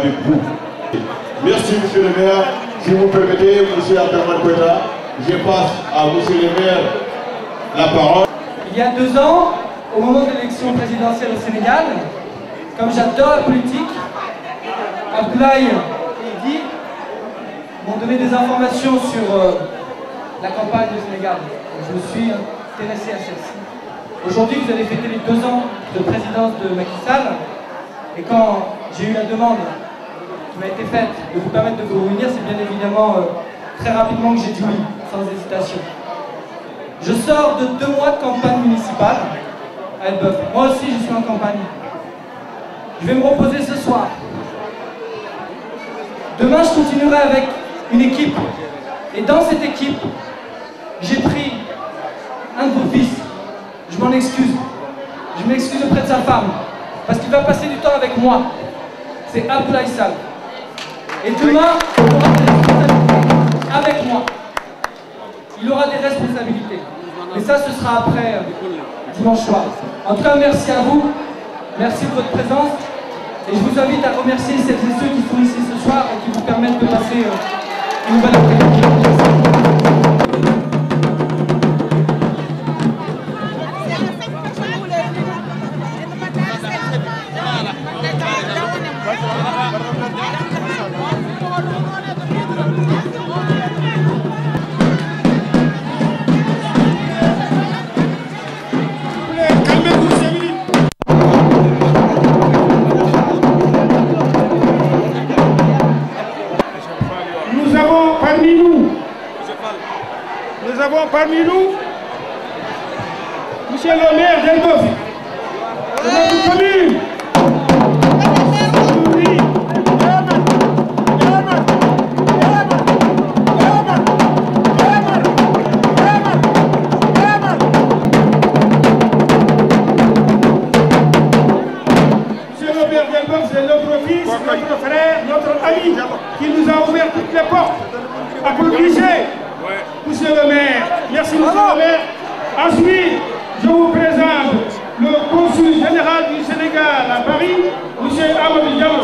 avec vous. Merci, monsieur le maire. Si vous permettez, monsieur Abdelman Koueta, je passe à monsieur le maire la parole. Il y a 2 ans, au moment de l'élection présidentielle au Sénégal, comme j'adore la politique, Abdoulaye et Idi m'ont donné des informations sur la campagne du Sénégal. Je me suis intéressé à celle-ci. Aujourd'hui, vous allez fêter les 2 ans de présidence de Macky Sall. Et quand j'ai eu la demande qui m'a été faite de vous permettre de vous réunir, c'est bien évidemment très rapidement que j'ai dit oui, sans hésitation. Je sors de 2 mois de campagne municipale à Elbeuf. Moi aussi, je suis en campagne. Je vais me reposer ce soir. Demain, je continuerai avec une équipe. Et dans cette équipe, j'ai pris un de vos fils. Je m'en excuse. Je m'excuse auprès de sa femme. Parce qu'il va passer du temps avec moi. C'est Abdoulaye Sall. Et demain, il aura des responsabilités avec moi. Il aura des responsabilités. Mais ça, ce sera après dimanche soir. En tout cas, merci à vous. Merci de votre présence. Et je vous invite à remercier celles et ceux qui sont ici ce soir et qui vous permettent de passer une nouvelle après-midi. Parmi nous, monsieur le maire d'Elbeuf, de notre commune. Monsieur le maire d'Elbeuf, c'est notre fils, notre frère, notre ami, qui nous a ouvert toutes les portes. Applaudissez. Monsieur le maire, merci monsieur le maire. Ensuite, je vous présente le consul général du Sénégal à Paris, monsieur Amadou Diallo.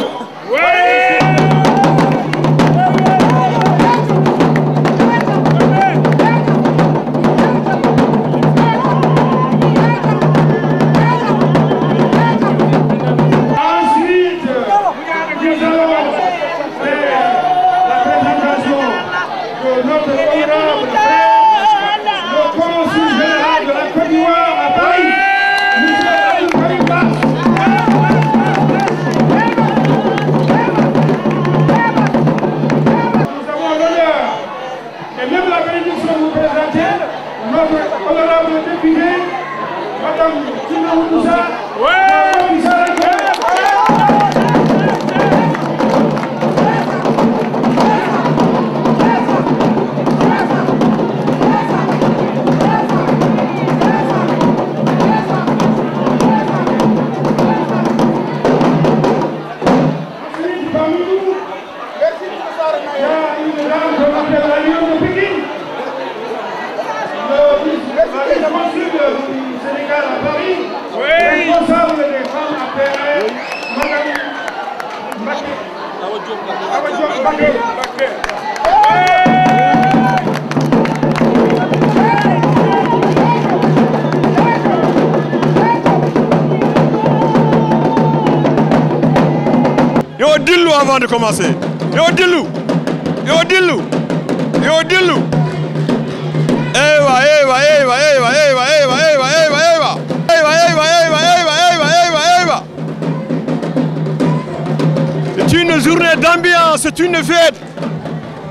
Yo dillu avant de commencer. Yo dillu. Yo dillu. Yo dillu. Ewa, ewa, ewa, ewa, ewa, ewa, ewa, ewa, ewa. Ewa, ewa, ewa, ewa, ewa, ewa, ewa. C'est une journée d'ambiance, c'est une fête.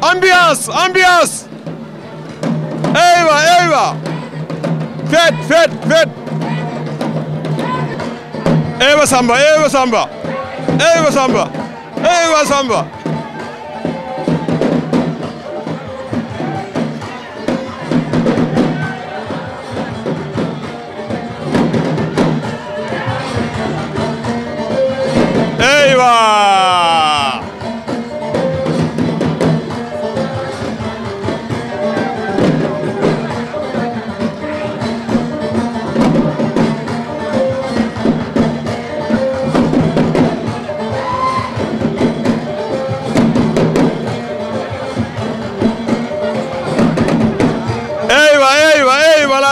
Ambiance, ambiance. Ewa, ewa. Fête, fête, fête. Ewa samba, ewa samba. Ewa samba. Ewa samba. Ewa.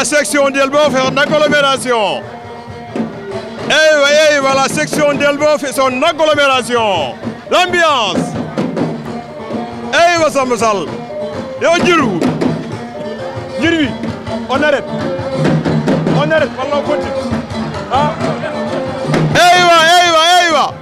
section d'Elbeuf est en agglomération. Et voilà, la section d'Elbeuf est son agglomération. L'ambiance. Et voilà, Samba Sall. Et on dit, on arrête. On arrête, on continue. Ah. Eyva.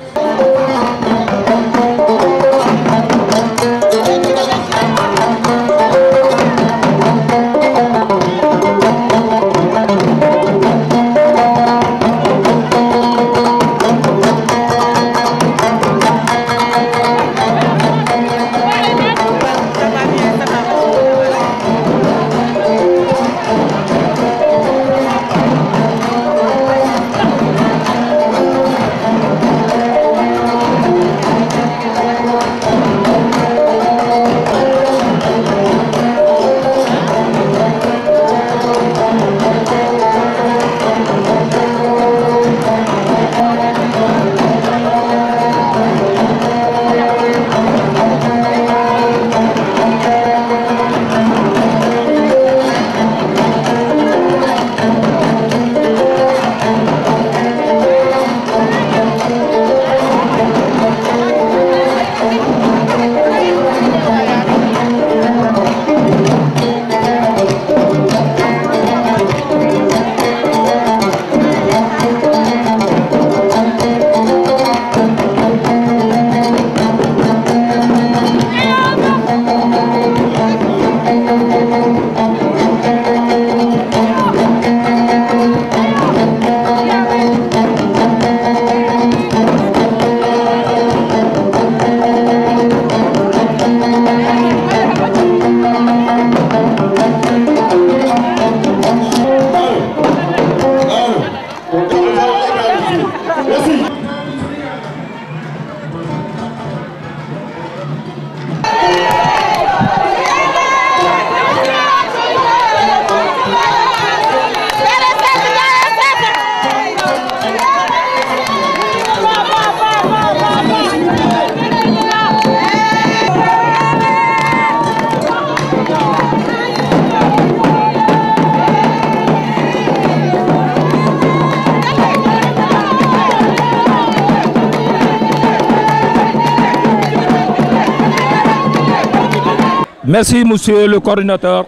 Merci, monsieur le coordinateur.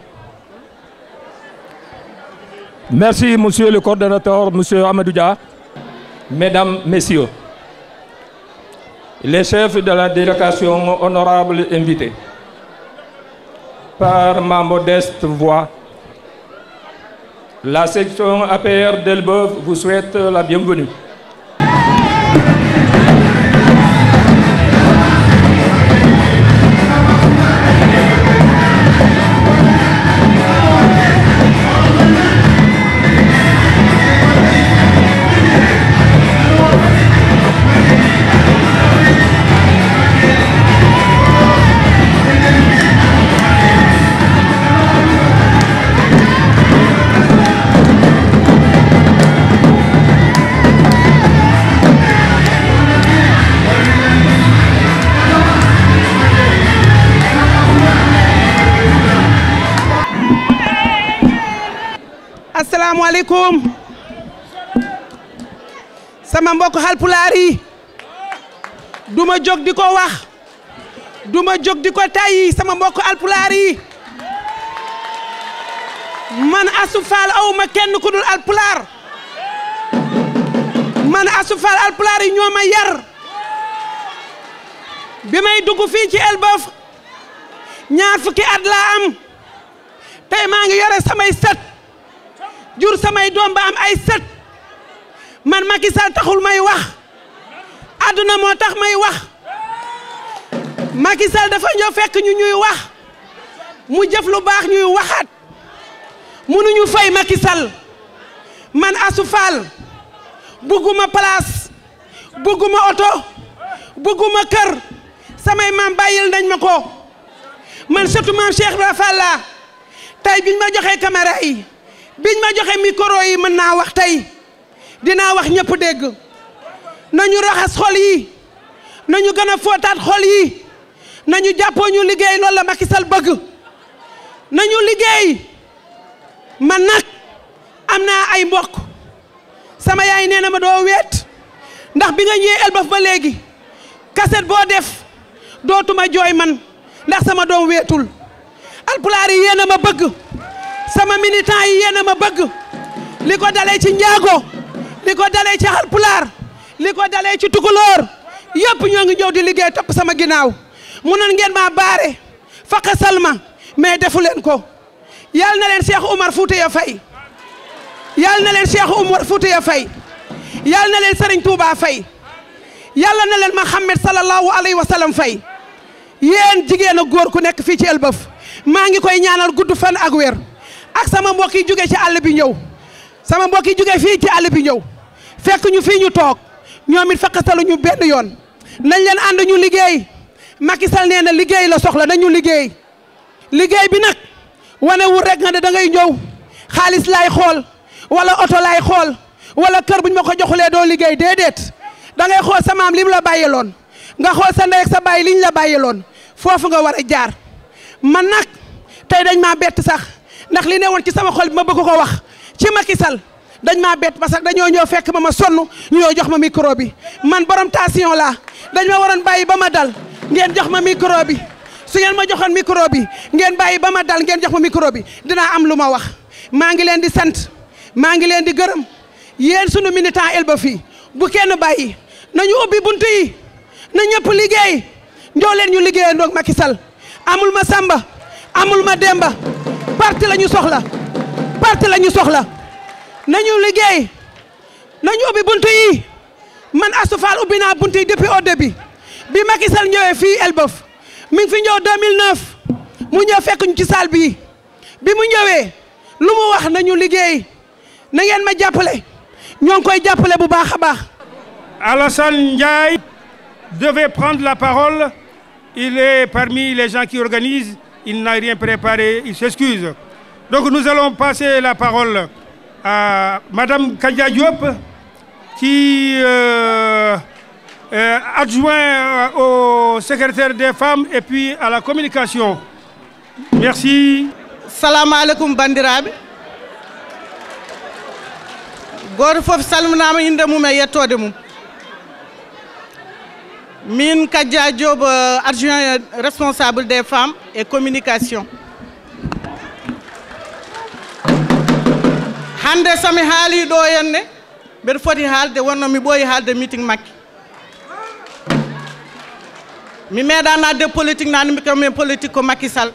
Merci, monsieur le coordinateur, monsieur Amadou Dia. Mesdames, messieurs, les chefs de la délégation, honorables invités, par ma modeste voix, la section APR d'Elbeuf vous souhaite la bienvenue. Assalamualaikum sama mbokk Haalpulaar yi duma jóg di ko wax duma jóg di ko tàyyi sama mbokk Haalpulaar yi man Astou Fall awma kenn ku dul Haalpulaar man Astou Fall Haalpulaar yi ñoo ma yar bi may dugg fii ci Elbeuf ñaar fukki at laa am tey maa ngi yore samay sët jur samay doom ba am ay sët man Macky Sall taxul may wax àdduna moo tax may wax Macky Sall dafa ñëw fekk ñu ñuy wax mu jëf lu baax ñuy waxaat mënuñu fay Macky Sall man Astou Fall bugguma place bugguma oto bugguma kër samay maam bàyyil nañ ma ko man surtout maam Cheikh Ibra Fall la tey biñ ma joxee caméra yi biñ ma joxe micro yi mën naa wax tey dinaa wax ñëpp dégg nañu raxas xol yi nañu gën a fóotaat xol yi nañu jàppoo ñu liggéey loolu la Macky Sall bëgg nañu liggéey man nag naa ay mbokk sama yaay nee na ma doo weet ndax bi nga ñëwee Elbeuf ba léegi kaset boo def dootuma jooy man ndax sama doom weetul alpulaar yi yéen a ma bëgg sama militant yi yéen a ma bëgg li ko dalee ci njaago li ko dalee ci alpulaar li ko dalee ci tukulóor yëpp ñoo ngi ñëw di liggéey topp sama ginnaaw munoon ngeen maa baare faqasal ma mais defu leen ko yal na leen Cheikh Oumar Foutiyou Faye yal na leen Cheikh Oumar Foutiyou Faye yal na leen Serigne Touba Faye yàlla na leen Muhammad sallallahu alayhi wa sallam Faye yéen jigéen ak góor ku nekk fii ci Elbeuf maa ngi koy ñaanal gudd fan ak wér ak sama mbokk yi jóge ci àll bi ñëw sama mbokk yi jóge fii ci àll bi ñëw fekk ñu fii ñu toog ñoom it faqasalu ñu benn yoon nañ leen ànd ñu liggéey Macky Sall nee na liggéey la soxla nañu liggéey liggéey bi nag wane wul rek nga ne da ngay ñëw xaalis laay xool wala oto laay xool wala kër buñ ma ko joxulee doo liggéey déedéet da ngay xool sa maam li mu la bàyyiloon nga xool sa ndey ak sa bàyyi liñ la bàyyiloon foofu nga war a jaar man nag tey dañ maa bett sax ndax li ne woon ci sama xol bi ma bëgg ko wax ci Macky Sall dañ maa bett parce que dañoo ñëw fekk ma sonn ñu ñoo jox ma micro bi man borom tension laa dañ ma waroon bàyyi ba ma dal ngeen jox ma micro bi su ngeen ma joxoon micro bi ngeen bàyyi ba ma dal ngeen jox ma micro bi dinaa am lu ma wax maa ngi leen di sant maa ngi leen di gërëm yéen sunu militant Elbeuf fii bu kenn bàyyi nañu ubbi buntu yi na ñëpp liggéey ñoo leen ñu liggéeyandoo ak Macky Sall amul ma Samba amul ma Demba parti la ñu soxla parti la ñu soxla nañu liggéey nañu ubbi buntu yi man Astou Fall ubbi naa buntu yi depuis au début bi Macky Sall ñëwee fii Elbeuf mi ngi fi ñëw 2009 mu ñëw fekk ñu ci salle bii bi mu ñëwee lu mu wax nañu liggéey na ngeen ma jàppale ñoo ngi koy jàppale bu baax a baax. Alassane Ndiaye devait prendre la parole. Il est parmi les gens qui organisent. Il n'a rien préparé. Il s'excuse. Donc nous allons passer la parole à Madame Kadia Diop, qui adjoint au secrétaire des femmes et puis à la communication. Merci. Salam alaikum bandiraɓe. Goto fof salminama inde mum e yettode mum. Min Kadia Diop, adjoint responsable des femmes et communication. Hande sami haali ɗo henne mbeɗa foti haalde wonno mi ɓooyi haalde meeting makki. Mi meeɗa nadde politique nane mi komin politique ko Macky Sall.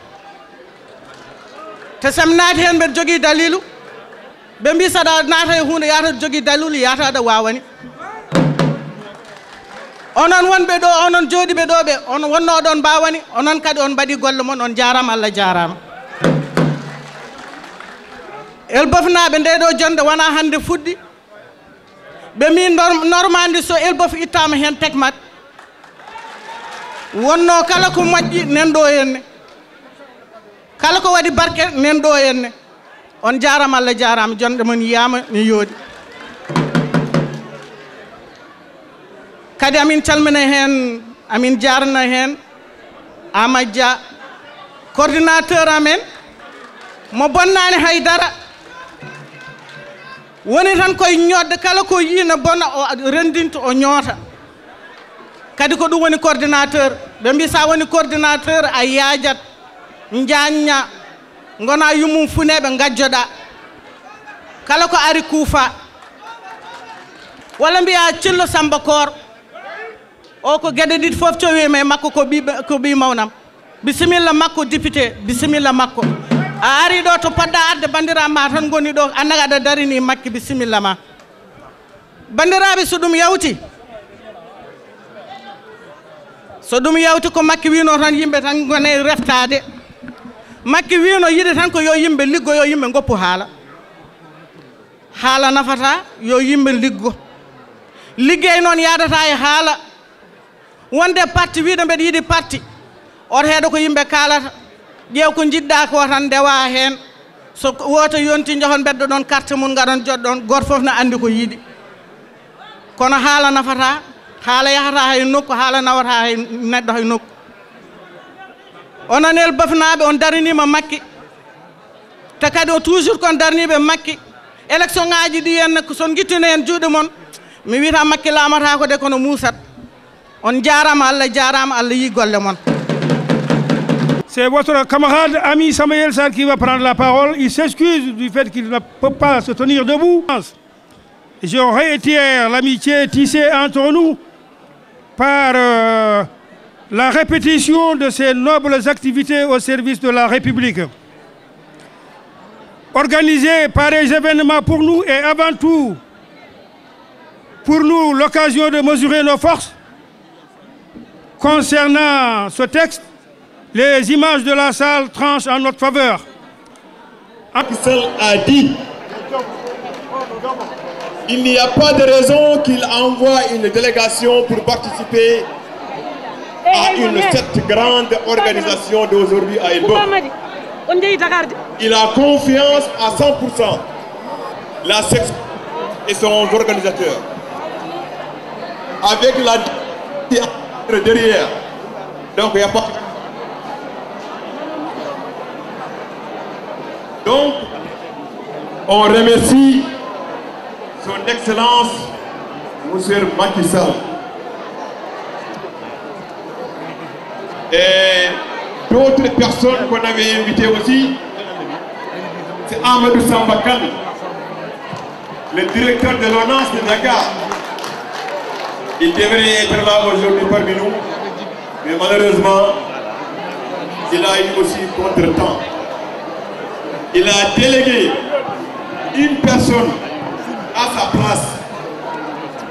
Te sami naati hen mbeɗa jogii dalilu ɓe mbi saɗa naata e hunde yata jogii dalilu yataɗa wawani. Onon wonɓe ɗo onon jooɗiɓe ɗo ɓe on wonno ɗon mbawani onon kadi on mbaɗi golle mon on jarama Allah jarama. Elbeuf naaɓe nde ɗo jonde wona hande fuɗɗi ɓe mbi normandi so Elbeuf ittama hen tekmat wonno kala ko moƴƴi nen ɗo henne kala ko waɗi barke nen ɗo henne on jarama Allah jarama jonde mon yiyama mi yooɗi. Kadi amin calmina hen amin jarna hen Amadou Dia coordinateur amen mo bonnani haydara woni tan koye ñodde kala ko yina bona o rendinta o ñoota kadi ko ɗum woni coordinateur ɓe mbi sa woni coordinateur a yaajat jañña gona yummum funeɓe gajjoɗa kala ko ari kuufa walla mbiya cillo Samba Kor o ko gueɗe ɗiɗi fof cowima e makko ko ɓi mawnam bisimilla makko député bisimilla makko a ari ɗo to poɗɗa arde bandiraɓe ma tan goni ɗo annaga aɗa darini makki bisimilla ma bandiraɓe so ɗum yawti ko makki wino tan yimɓe tan gone reftade makki wino yiɗi tan ko yo yimɓe liggo yo yimɓe goppu haala nafata yo yimɓe liggo liggey noon yadata e haala wonde parti wiɗo mbeɗa yiɗi parti oto heeɗo ko yimɓe kalata ƴeew ko jiɗɗa ko tan ndewa hen so woto yonti jahon beddo ɗon carte mum garon jodɗon goto fof no andi ko yiɗi kono haala nafata haala yahata hay nokku haala nawata hay neɗɗo hay nokku onon Elbeuf naaɓe on darinima makki te kadi o toujours kon darniɓe makki élection ngaji ɗi henna ko son guittine hen juuɗe moon mi wiyata Macky lamata ko de kono muusat on jarama Allah jarama Allah yi golle moon. C'est votre camarade ami Samuel Sarr qui va prendre la parole. Il s'excuse du fait qu'il ne peut pas se tenir debout. Je réitère l'amitié tissée entre nous par la répétition de ces nobles activités au service de la République. Organisées par des événements pour nous et avant tout pour nous l'occasion de mesurer nos forces. Concernant ce texte, les images de la salle tranchent en notre faveur. Macky Sall a dit il n'y a pas de raison qu'il envoie une délégation pour participer à cette grande organisation d'aujourd'hui à Elbeuf. Il a confiance à 100%. La section et son organisateur. Avec la derrière. Donc il n'y a pas... Donc, on remercie son Excellence, M. Macky Sall. Et d'autres personnes qu'on avait invitées aussi, c'est Amadou Samba Kane, le directeur de l'ONAS de Dakar. Il devrait être là aujourd'hui parmi nous, mais malheureusement, il a eu aussi contre-temps. Il a délégué une personne à sa place.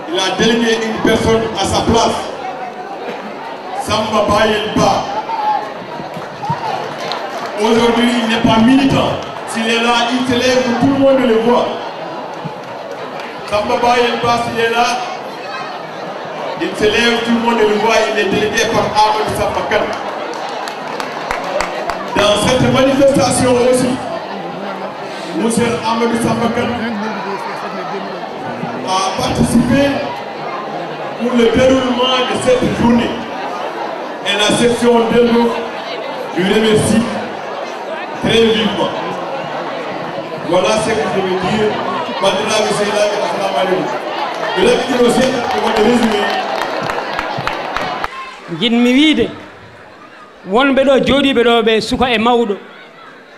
Il a délégué une personne à sa place. Samba Bayelba. Aujourd'hui, il n'est pas militant. S'il est là, il se lève, tout le monde le voit. Samba Bayelba, s'il est là, il se lève, tout le monde le voit. Il est délégué par Amadou Samba Kane. Dans cette manifestation aussi, Monsieur Amadou Samba Kane a participé pour le déroulement de cette journée. Et la section d'Elbeuf lui remercie très vivement. Voilà ce que je veux dire. Maintenant, monsieur Assalamu alaikum. Je vais dire aussi que je résumé. Jinmi wiide wonɓe ɗo jooɗiɓe ɗo ɓe suka e mawɗo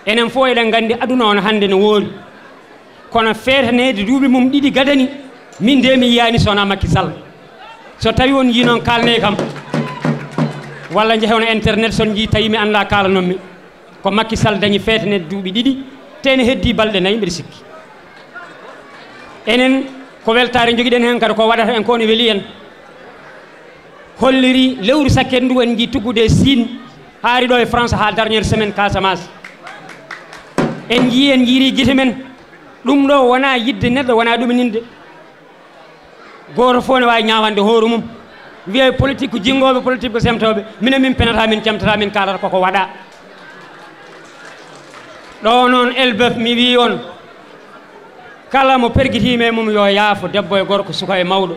enen fof eɗen gandi aduna on hannde no woori kono feetanede duuɓi mum ɗiɗi gadani min nde mi yiyani sona Macky Sall so tawi on yi noon kalne kam walla jehewno internet son jii tawi mi anda kalanonmi ko Macky Sall dañi feetanede duuɓi ɗiɗi tene heddi balɗe nayyi mbiɗa sikki enen ko weltare joguiɗen hen kadi ko waɗata en ko ne weeli en holliri lewru sakken ndu en jii tuggude Sine haari ɗo e France ha dernière semaine Casamance en jii en jiiri guite men ɗum ɗo wona yidde neɗɗo wona ɗumininde goto fof ne wawi ñawande hoore mum wiya politique ko jingoɓe politique ko semtoɓe minen min penata min camtata min kalata koko waɗa ɗo noon Elbeuf mi wi on kala mo perguitime mum yo yaafo debbo e gorko suka e mawɗo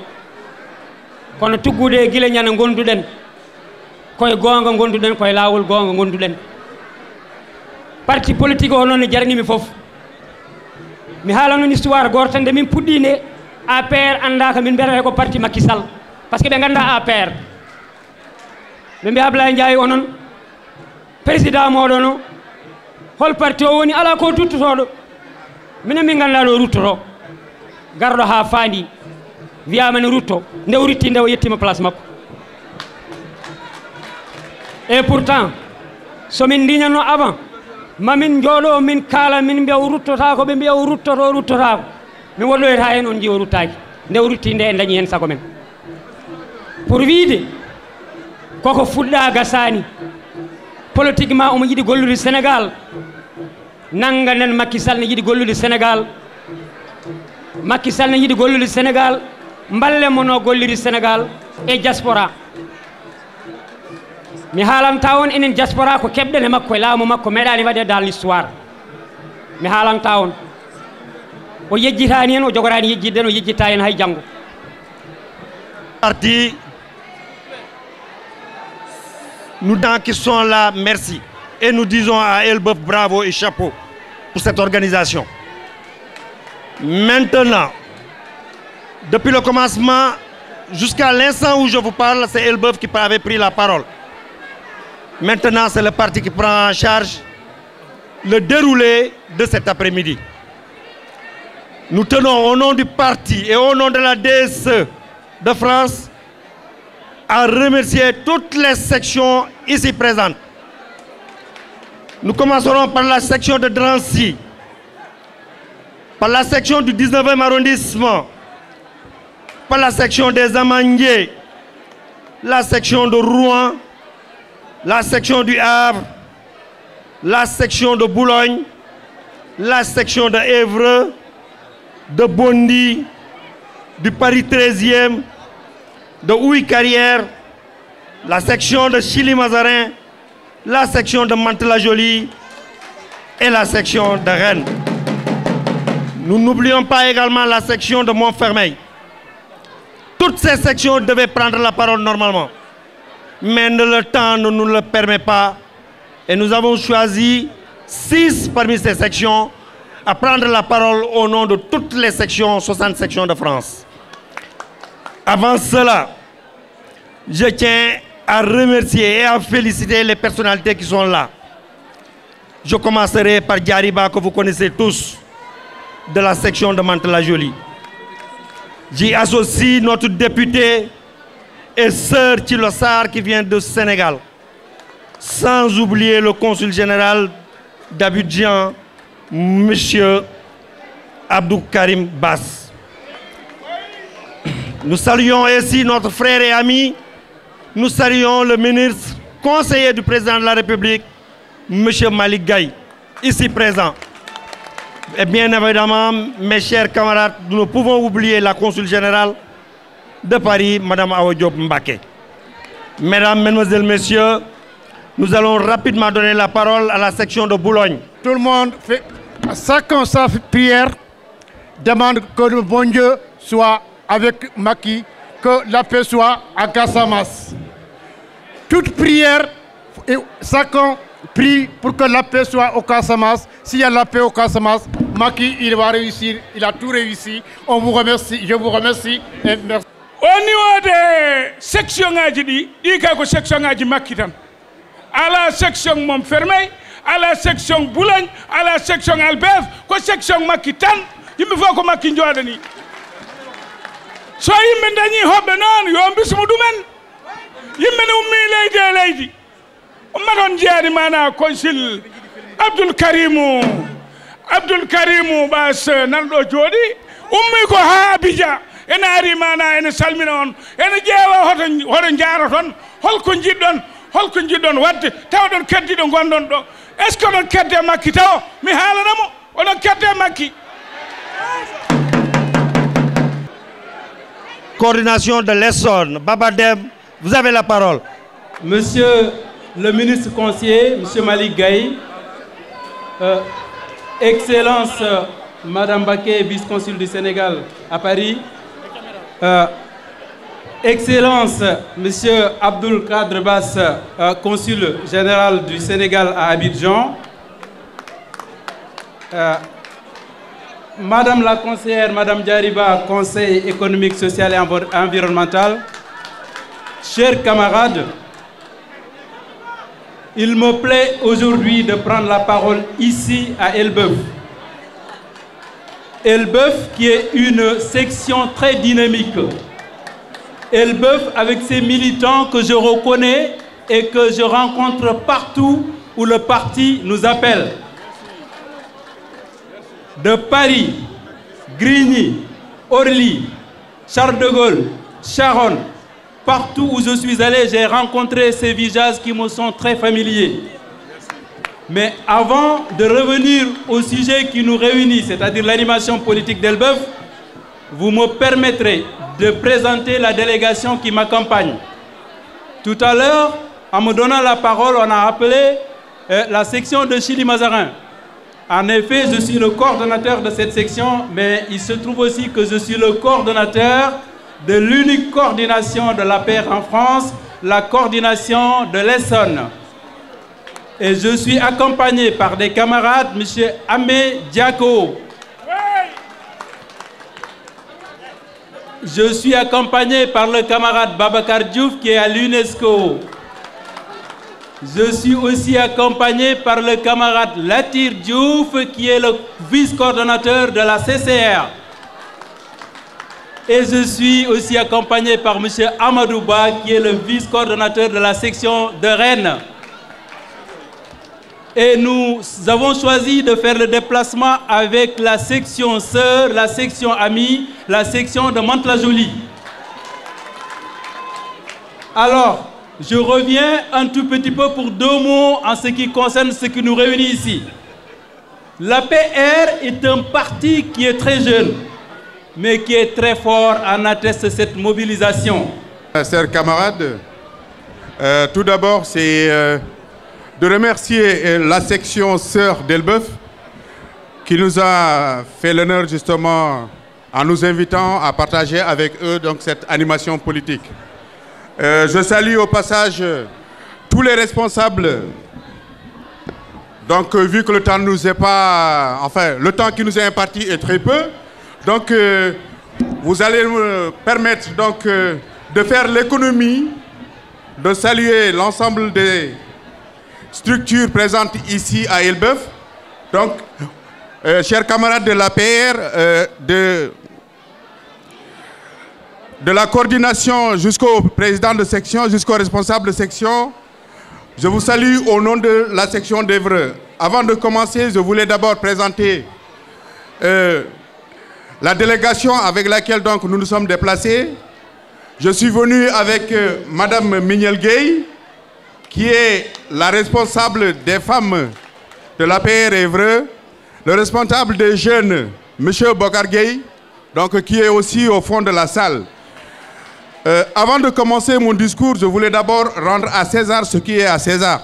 kono tuggude e guila ñana gonduɗen koye gonga gonduɗen koye lawol gonga gonduɗen parti politique o noon ne jarnimi foof mi haala noon histoire goto tan nde min puɗɗine APR anda ko min mbiyata ko parti Macky Sall par ce que ɓe ganda APR ɓe mbiya Ablaye Ndiaye onon président moɗon o hol parti o woni ala ko ruttotoɗo minen min ganda ɗo ruttoto garɗo ha faandi wiyama ne rutto nde o ritti nde o yettima place makko et pourtant somin diñanno avant mamin jooɗo min kaala min mbiya o ruttota ko ɓe mbiya o ruttotako min wolloyta hen on jii o ruttaki nde o rutti nde en dañi hen sago men pour wiide koko fuɗɗa gasani politiquement omo yiɗi gollude Sénégal nanga nen Macky Sall ne yiɗi gollude Sénégal Macky Sall ne yiɗi gollude Sénégal mballe mo no golliri Sénégal e diaspora mi haalanta on enen diaspora ko keɓɗen e makko e laamu makko meeɗani waɗe dans l'histoire mi haalanta on o yejjitani hen o jogorani yejjidde hen o yejjitta hen hay janggo parti nous qui sont là merci et nous disons à Elbeuf bravo et chapeau pour cette organisation Maintenant, depuis le commencement, jusqu'à l'instant où je vous parle, c'est Elbeuf qui avait pris la parole. Maintenant, c'est le parti qui prend en charge le déroulé de cet après-midi. Nous tenons au nom du parti et au nom de la DSE de France à remercier toutes les sections ici présentes. Nous commencerons par la section de Drancy, par la section du 19e arrondissement, par la section des Amandiers, la section de Rouen, la section du Havre, la section de Boulogne, la section de Évreux, de Bondy, du Paris 13e, de Houy-Carrière, la section de Chili-Mazarin, la section de Mantes-la-Jolie et la section de Rennes. Nous n'oublions pas également la section de Montfermeil. Toutes ces sections devaient prendre la parole normalement. Mais le temps ne nous le permet pas. Et nous avons choisi 6 parmi ces sections à prendre la parole au nom de toutes les sections, 60 sections de France. Avant cela, je tiens à remercier et à féliciter les personnalités qui sont là. Je commencerai par Diariba, que vous connaissez tous, de la section de Mantes-la-Jolie. J'y associe notre député et sœur Thilossar qui vient du Sénégal. Sans oublier le consul général d'Abidjan, M. Abdou Karim Bass. Nous saluons ici notre frère et ami. Nous saluons le ministre, conseiller du président de la République, M. Malick Gaye, ici présent. Et bien évidemment, mes chers camarades, nous ne pouvons oublier la consul générale de Paris, Mme Awa Diop Mbaké. Mesdames, Mesdemoiselles, Messieurs, nous allons rapidement donner la parole à la section de Boulogne. Tout le monde fait, chacun sa prière, demande que le bon Dieu soit avec Macky, que la paix soit à Casamance. Toute prière, chacun prie pour que la paix soit au Casamance. S'il y a la paix au Casamance, Macky, il va réussir, il a tout réussi. On vous remercie, je vous remercie et merci. Au niveau des sections, il y a une section de Macky. À la section Montfermeil, à la section Boulogne, à la section Albert, à la section Macky, il me faut que Macky Ndouadani. So yimɓe dañi hoɓɓe noon yo bismu ɗumen yimɓe ne ummi leydi e leydi ummaton jeeri mana consul abdoul karimu ɓas nanɗo jooɗi ummi ko ha abidja ene ari mana ene salmina on ene ƴeewa hoto jaaroton holko jiɗɗon wadde tawɗon keddiɗo gonɗon ɗo est ce que oɗon kedde Macky taw mi haalanamo oɗon kedde Macky. Coordination de l'Essonne, Babadem, vous avez la parole. Monsieur le ministre conseiller, Monsieur Malick Gaye, Excellence Madame Baké, vice-consul du Sénégal à Paris, Excellence Monsieur Abdoul Kadr Bass, consul général du Sénégal à Abidjan, Madame la conseillère, Madame Diariba, Conseil économique, social et environnemental, chers camarades, il me plaît aujourd'hui de prendre la parole ici à Elbeuf. Elbeuf qui est une section très dynamique. Elbeuf avec ses militants que je reconnais et que je rencontre partout où le parti nous appelle. De Paris, Grigny, Orly, Charles de Gaulle, Charonne, partout où je suis allé, j'ai rencontré ces visages qui me sont très familiers. Mais avant de revenir au sujet qui nous réunit, c'est-à-dire l'animation politique d'Elbeuf, vous me permettrez de présenter la délégation qui m'accompagne. Tout à l'heure, en me donnant la parole, on a appelé la section de Chili-Mazarin. En effet, je suis le coordonnateur de cette section, mais il se trouve aussi que je suis le coordonnateur de l'unique coordination de la paix en France, la coordination de l'Essonne. Et je suis accompagné par des camarades, M. Amé Diako, je suis accompagné par le camarade Babacar Diouf qui est à l'UNESCO. Je suis aussi accompagné par le camarade Latir Diouf qui est le vice-coordonnateur de la CCR. Et je suis aussi accompagné par M. Amadouba qui est le vice-coordonnateur de la section de Rennes. Et nous avons choisi de faire le déplacement avec la section sœur, la section amie, la section de Mantes-la-Jolie. Alors, je reviens un tout petit peu pour 2 mots en ce qui concerne ce qui nous réunit ici. L'APR est un parti qui est très jeune, mais qui est très fort, en atteste cette mobilisation. Chers camarades, tout d'abord, c'est de remercier la section sœur d'Elbeuf qui nous a fait l'honneur justement en nous invitant à partager avec eux donc, cette animation politique. Je salue au passage tous les responsables. Donc vu que le temps nous est pas, enfin le temps qui nous est imparti est très peu, donc vous allez me permettre donc de faire l'économie de saluer l'ensemble des structures présentes ici à Elbeuf. Donc chers camarades de l'APR, de la coordination jusqu'au président de section, jusqu'au responsable de section, je vous salue au nom de la section d'Évreux. Avant de commencer, je voulais d'abord présenter la délégation avec laquelle donc, nous nous sommes déplacés. Je suis venu avec Madame Mignel Gueye, qui est la responsable des femmes de l'APR Évreux, le responsable des jeunes, M. Bokar Gueye, donc, qui est aussi au fond de la salle. Avant de commencer mon discours, je voulais d'abord rendre à César ce qui est à César.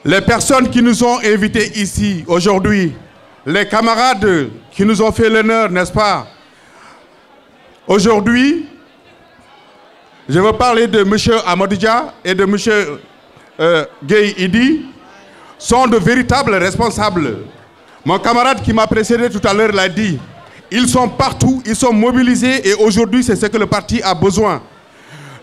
Les personnes qui nous ont invités ici aujourd'hui, les camarades qui nous ont fait l'honneur, n'est-ce pas? Aujourd'hui, je veux parler de M. Amadouja et de M. Gueye Idi, sont de véritables responsables. Mon camarade qui m'a précédé tout à l'heure l'a dit. Ils sont partout, ils sont mobilisés et aujourd'hui c'est ce que le parti a besoin.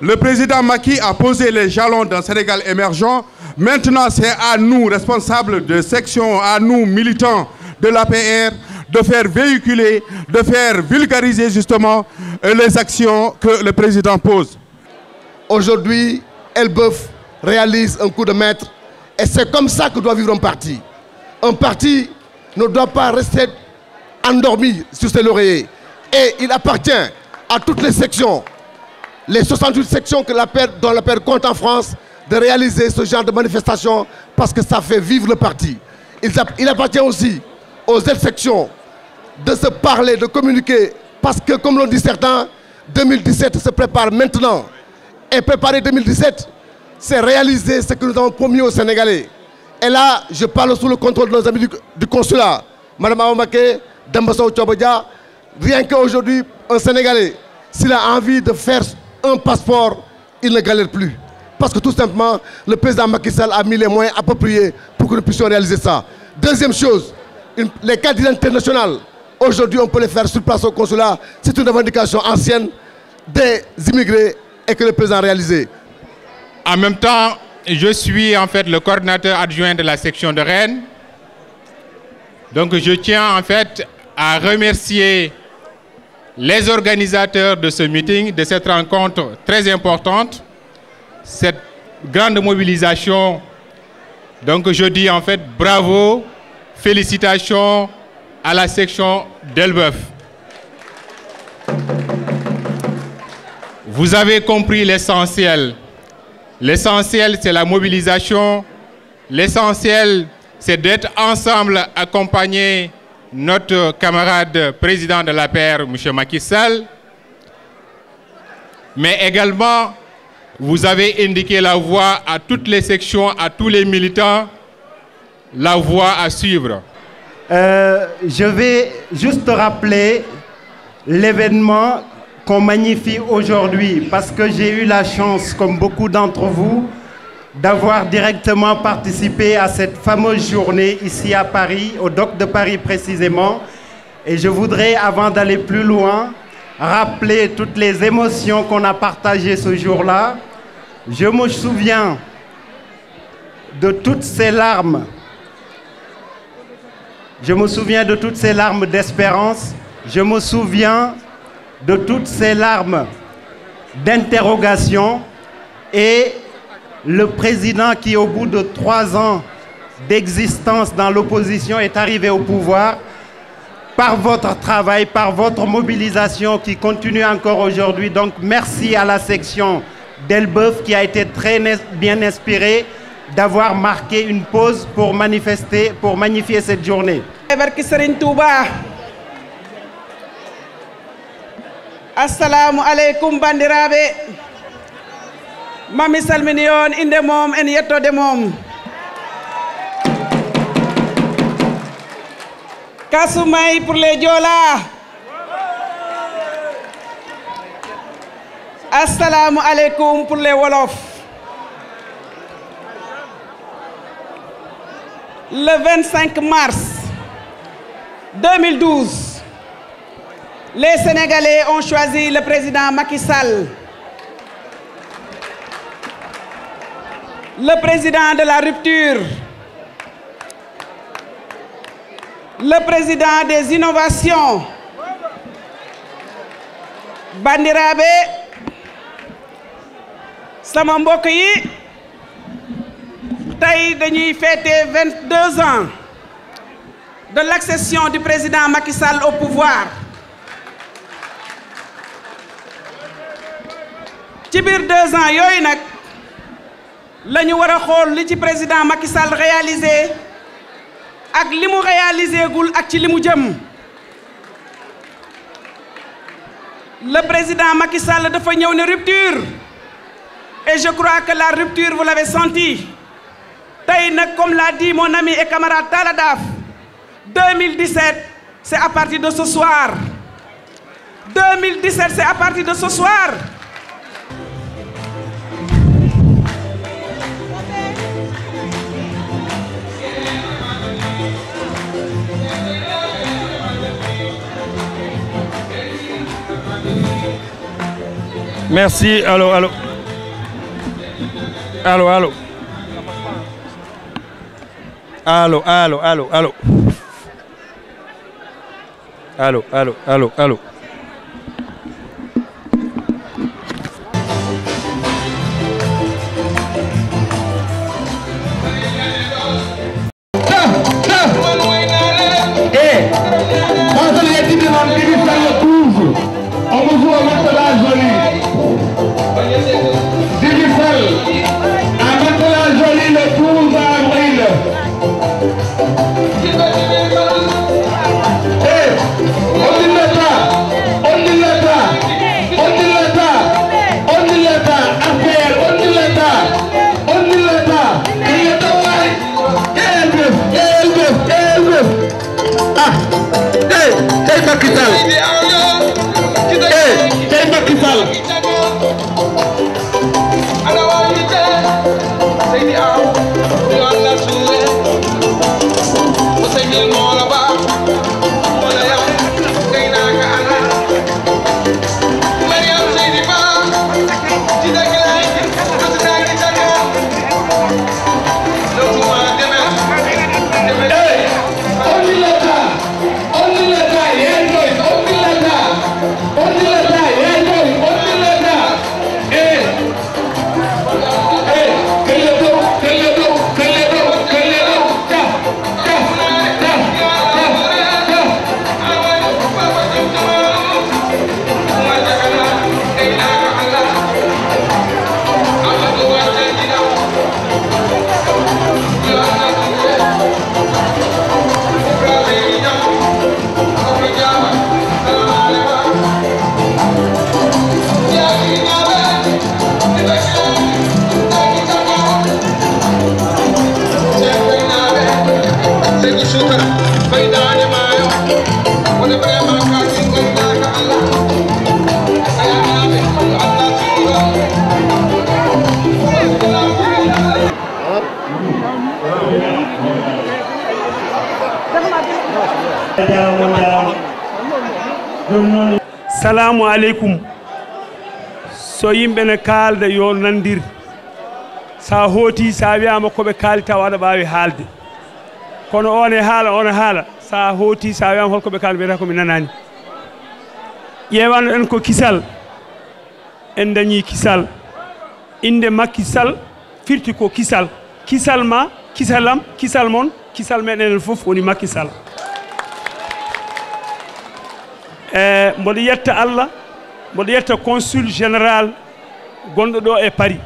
Le président Macky a posé les jalons d'un Sénégal émergent. Maintenant c'est à nous, responsables de section, à nous, militants de l'APR, de faire véhiculer, de faire vulgariser justement les actions que le président pose. Aujourd'hui, Elbeuf réalise un coup de maître et c'est comme ça que doit vivre un parti. Un parti ne doit pas rester endormi sur ses lauriers. Et il appartient à toutes les sections, les 68 sections que dont l'APR compte en France, de réaliser ce genre de manifestation parce que ça fait vivre le parti. Il appartient aussi aux autres sections de se parler, de communiquer, parce que comme l'ont dit certains, 2017 se prépare maintenant. Et préparer 2017, c'est réaliser ce que nous avons promis aux Sénégalais. Et là, je parle sous le contrôle de nos amis du consulat. Madame Aomake, Dambassou Tchobodia, rien qu'aujourd'hui, un Sénégalais, s'il a envie de faire un passeport, il ne galère plus. Parce que tout simplement, le président Macky Sall a mis les moyens appropriés pour que nous puissions réaliser ça. Deuxième chose, les cartes d'identité nationales, aujourd'hui on peut les faire sur place au consulat. C'est une revendication ancienne des immigrés et que le président a réalisé. En même temps, je suis en fait le coordinateur adjoint de la section de Rennes. Donc je tiens en fait à remercier les organisateurs de ce meeting, de cette rencontre très importante, cette grande mobilisation. Donc je dis en fait bravo, félicitations à la section d'Elbeuf. Vous avez compris l'essentiel. L'essentiel, c'est la mobilisation. L'essentiel, c'est d'être ensemble, accompagner notre camarade président de l'APR, M. Macky Sall. Mais également, vous avez indiqué la voie à toutes les sections, à tous les militants, la voie à suivre. Je vais juste rappeler l'événement qu'on magnifie aujourd'hui, parce que j'ai eu la chance, comme beaucoup d'entre vous, d'avoir directement participé à cette fameuse journée ici à Paris, au Dock de Paris précisément, Et je voudrais, avant d'aller plus loin, rappeler toutes les émotions qu'on a partagées ce jour-là. Je me souviens de toutes ces larmes. Je me souviens de toutes ces larmes d'espérance. Je me souviens de toutes ces larmes d'interrogation. Et le président qui, au bout de 3 ans d'existence dans l'opposition, est arrivé au pouvoir par votre travail, par votre mobilisation qui continue encore aujourd'hui. Donc merci à la section d'Elbeuf qui a été très bien inspirée d'avoir marqué une pause pour manifester, pour magnifier cette journée. Barki Serigne Touba. Assalamu alaikum bandiraɓe. Mami salmini on inde mom en yettode mom. Kasumay pour les Diola. Assalamu alaikum pour les Wolof. Le 25 mars 2012, les Sénégalais ont choisi le président Macky Sall, le président de la rupture, le président des innovations. Bandiraɓe, sama mbokk yi, tey dañuy fêter 22 ans de l'accession du président Macky Sall au pouvoir. Ci biir 2 ans yooyu nag la ñu war a xool li ci président Macky Sall réalisé ak li mu réalisé gul ak ci li mu jëm. Le président Macky Sall dafa ñëw ne rupture et je crois que la rupture vous l'avez senti. Tey nag, comme l'a dit mon ami et camarade Talla Daf, 2017 c'est à partir de ce soir. 2017 c'est à partir de ce soir. Merci. Allô. Allô. Allô. Jaram salamu aleykum so yimɓe ne kaalda yo nandir sa hooti sa wiyama koɓe kaali taw aɗa ɓawi haalde kono on e haala sa hooti sa wiyama holkoɓe kaali mbiyata komi nanani ƴeewano en ko kisal en dañi kisal inde Macky Sall firti ko kisal kisal ma kisalam kisal mon kisal meɗen fof woni Macky Sall mboɗo yetta Allah mboɗo yetta consul général gonɗo ɗo e Paris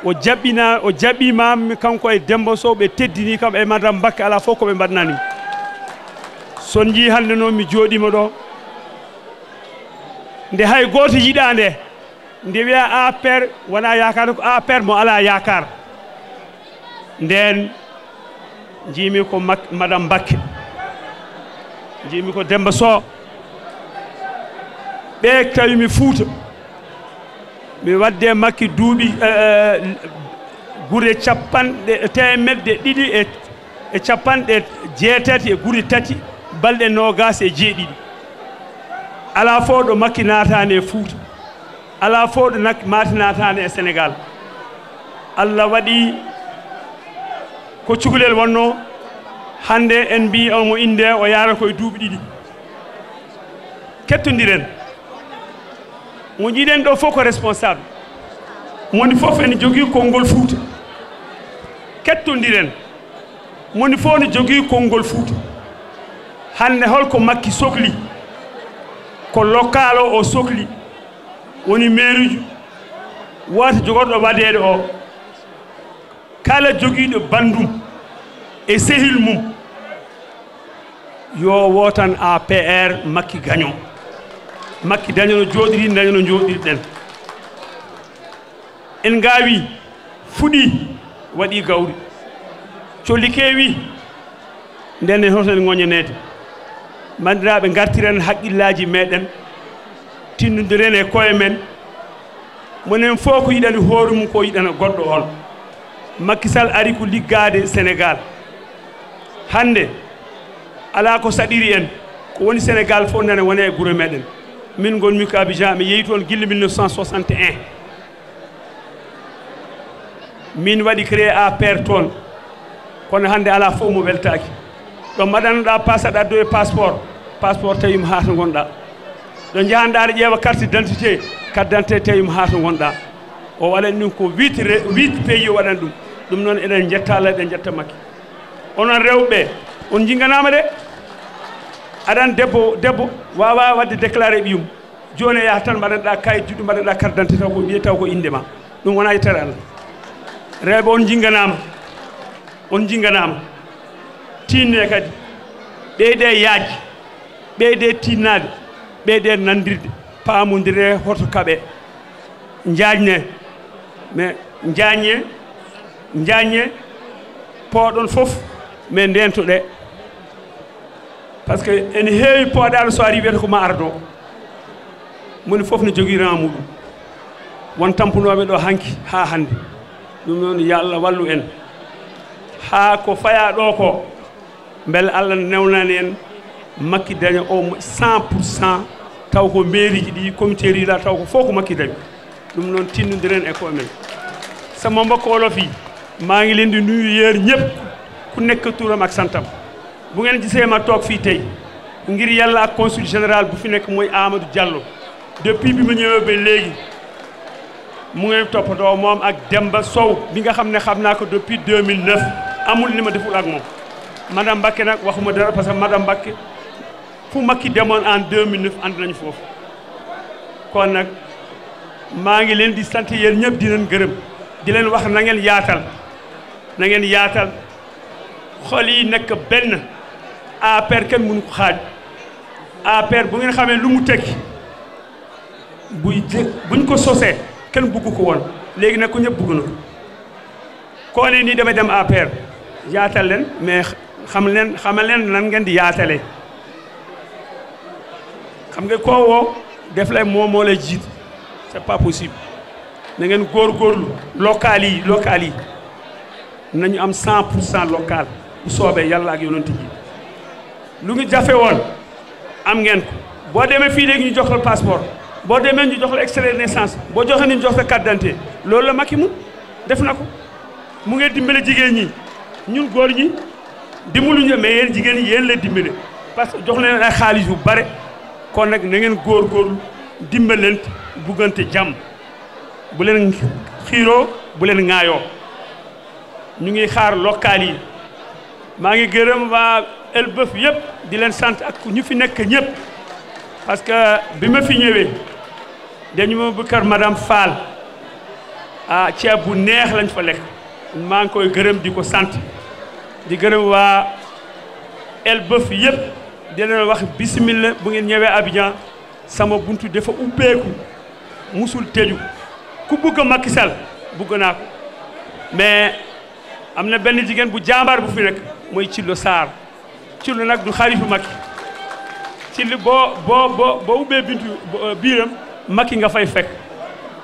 o jaɓɓimami kanko e Demba Sow ɓe teddini kam e madame Mbacké ala fof koɓe mbaɗnanimi son jii hannde noon mi jooɗima ɗo nde hay goto yiɗa nde wiya APR wona yakar ko APR mo ala yakar nden jiimi ko madame Mbacké jiimi ko Demba Sow ɓe tawimi Fouta mi wadde Macky duuɓi gure capanɗe temedde ɗiɗi e capanɗe jeetati e gure tati balɗe nogas e jeeɗiɗi ala fof ɗo Macky natani e Fouta ala fof ɗo Macky natani e Sénégal Allah waɗi ko cukalel wonno hande en mbi on mo inde o yaara koye duuɓi ɗiɗi kettodiren mo jiiɗen ɗo fof ko responsable moni fof ene jogui konngol Fouta kettodiren moni fof ne jogui konngol Fouta hande holko Macky sohli ko local o sohli woni maire uji wata jogorɗo waɗede o kala joguiɗo bandum e sehil mum yo wotan APR Macky gagnant Macky dañono jooɗiri dañono jooɗirɗen en gaawi fuɗi waɗi gawri colli keewi nden en hoto en ŋoñanede bandiraɓe gartiren haqqillaji meɗen tinnodiren e koye men monen fof ko yiɗani hoore mum ko yiɗana goɗɗo on Macky Sall ari ko liggade Sénégal hande ala ko saɗiri en ko woni Sénégal fof nane wone e guure meɗen min gonmi ko Abidjan mi yeehi toon guille 1961 min waɗi créé APR toon kono hande ala fof mo weltaki ɗo mbaɗanoɗa passe aɗa addoye passeport tawima ha to gonɗa ɗo jahanɗa aɗa ƴeewa carte d'identité tawima ha to gonɗa o waɗani ɗum ko 8 pays o waɗani ɗum noon eɗen jetta Allah eɗen jetta Macky onon rewɓe on jinganama de aɗan debbo wawa wadde déclaré ɓiyum joni e yaha tan mbaɗanɗa kayit juddu mbaɗanɗa carte d'identité taw ko wiye taw ko indema ɗum wona yettere Allah rewɓe on jinganama tinne kadi ɓeyde yaaj ɓeyde tinnade ɓeyde nandirde pamodire hoto kaɓe jaajne mais jañe pooɗon fof mais ndentoɗe par ce que ene heewi pooɗaɗo so ari wiyata ko ma ardo moni fof ne jogui ran muɗum won tampunoɓe ɗo hanki ha hande ɗum noon yo Allah wallu en ha ko faya ɗo ko beele Allah newnani en Macky daña o 100% taw ko mairie ji ɗi comité rural taw ko fof ko Macky dañi ɗum noon tinnodiren e koye men sama mbokk wolof yi maa ngi leen di nuyu yéer ñëpp ku nekk turam ak santam bu ngeen gisee ma toog fii tey ngir yàlla ak consul général bu fi nekk mooy Amadou Diallo depuis bi ma ñëwee ba léegi mu ngeen toppatoo moom ak Demba Sow bi nga xam ne xam naa ko depuis 2009 amul li ma deful ak moom madame Mbacké nag waxuma dara parce que madame Mbacké fu Macky demoon en 2009 ànd nañu foofu kon nag maa ngi leen di sant yéen ñëpp di leen gërëm di leen wax na ngeen yaatal xol yi nekk benn APR kenn mënu ko xaaj APR bu ngeen xamee lu mu tekki buñ ko sosee kenn bugg ko woon léegi nag ko ñëpp bugg na koo ne nii damay dem APR yaatal leen mais xamal leen nan ngeen di yaatalee xam nga koo woo def lay moo lay jiit c'est pas possible na ngeen góorgóorlu local yi nañu am 100% local bu soobee yàlla ak yonent ji lu ngi jafe woon am ngeen ko boo demee fii léegi ñu jox la passeport boo demee ñu jox la extrait de naissance boo joxee ñu jox la carte d'identité loolu la Macky mu def na ko mu ngi dimbale jigéen ñi ñun góor ñi dimbaluñu mais yéen jigéen ñi yéen la dimbale parce que jox leen ay xaalis yu bare kon nag na ngeen góorgóorlu dimbalante buggante jàmm bu leen xiiroo bu leen ŋaayoo ñu ngi xaar local yi maa ngi gërëm waa Elbeuf yëpp di leen sant ak ñu fi nekk ñëpp parce que bi ma fi ñëwee dañu ma bëkkar madame Fall ceeb bu neex lañ fa lekk maa ngi koy gërëm di ko sant di gërëm waa Elbeuf yëpp di leen wax bismillah bu ngeen ñëwee Abidjan sama buntu dafa ubbeeku musul tëju ku bëgg Macky Sall bëgg naa ko mais am na benn jigéen bu jàmbaar bu fi nekk mooy Thilo Sarr Thilo nag du xaritu Macky Thilo boo ubbee bintu biiram Macky nga fay fekk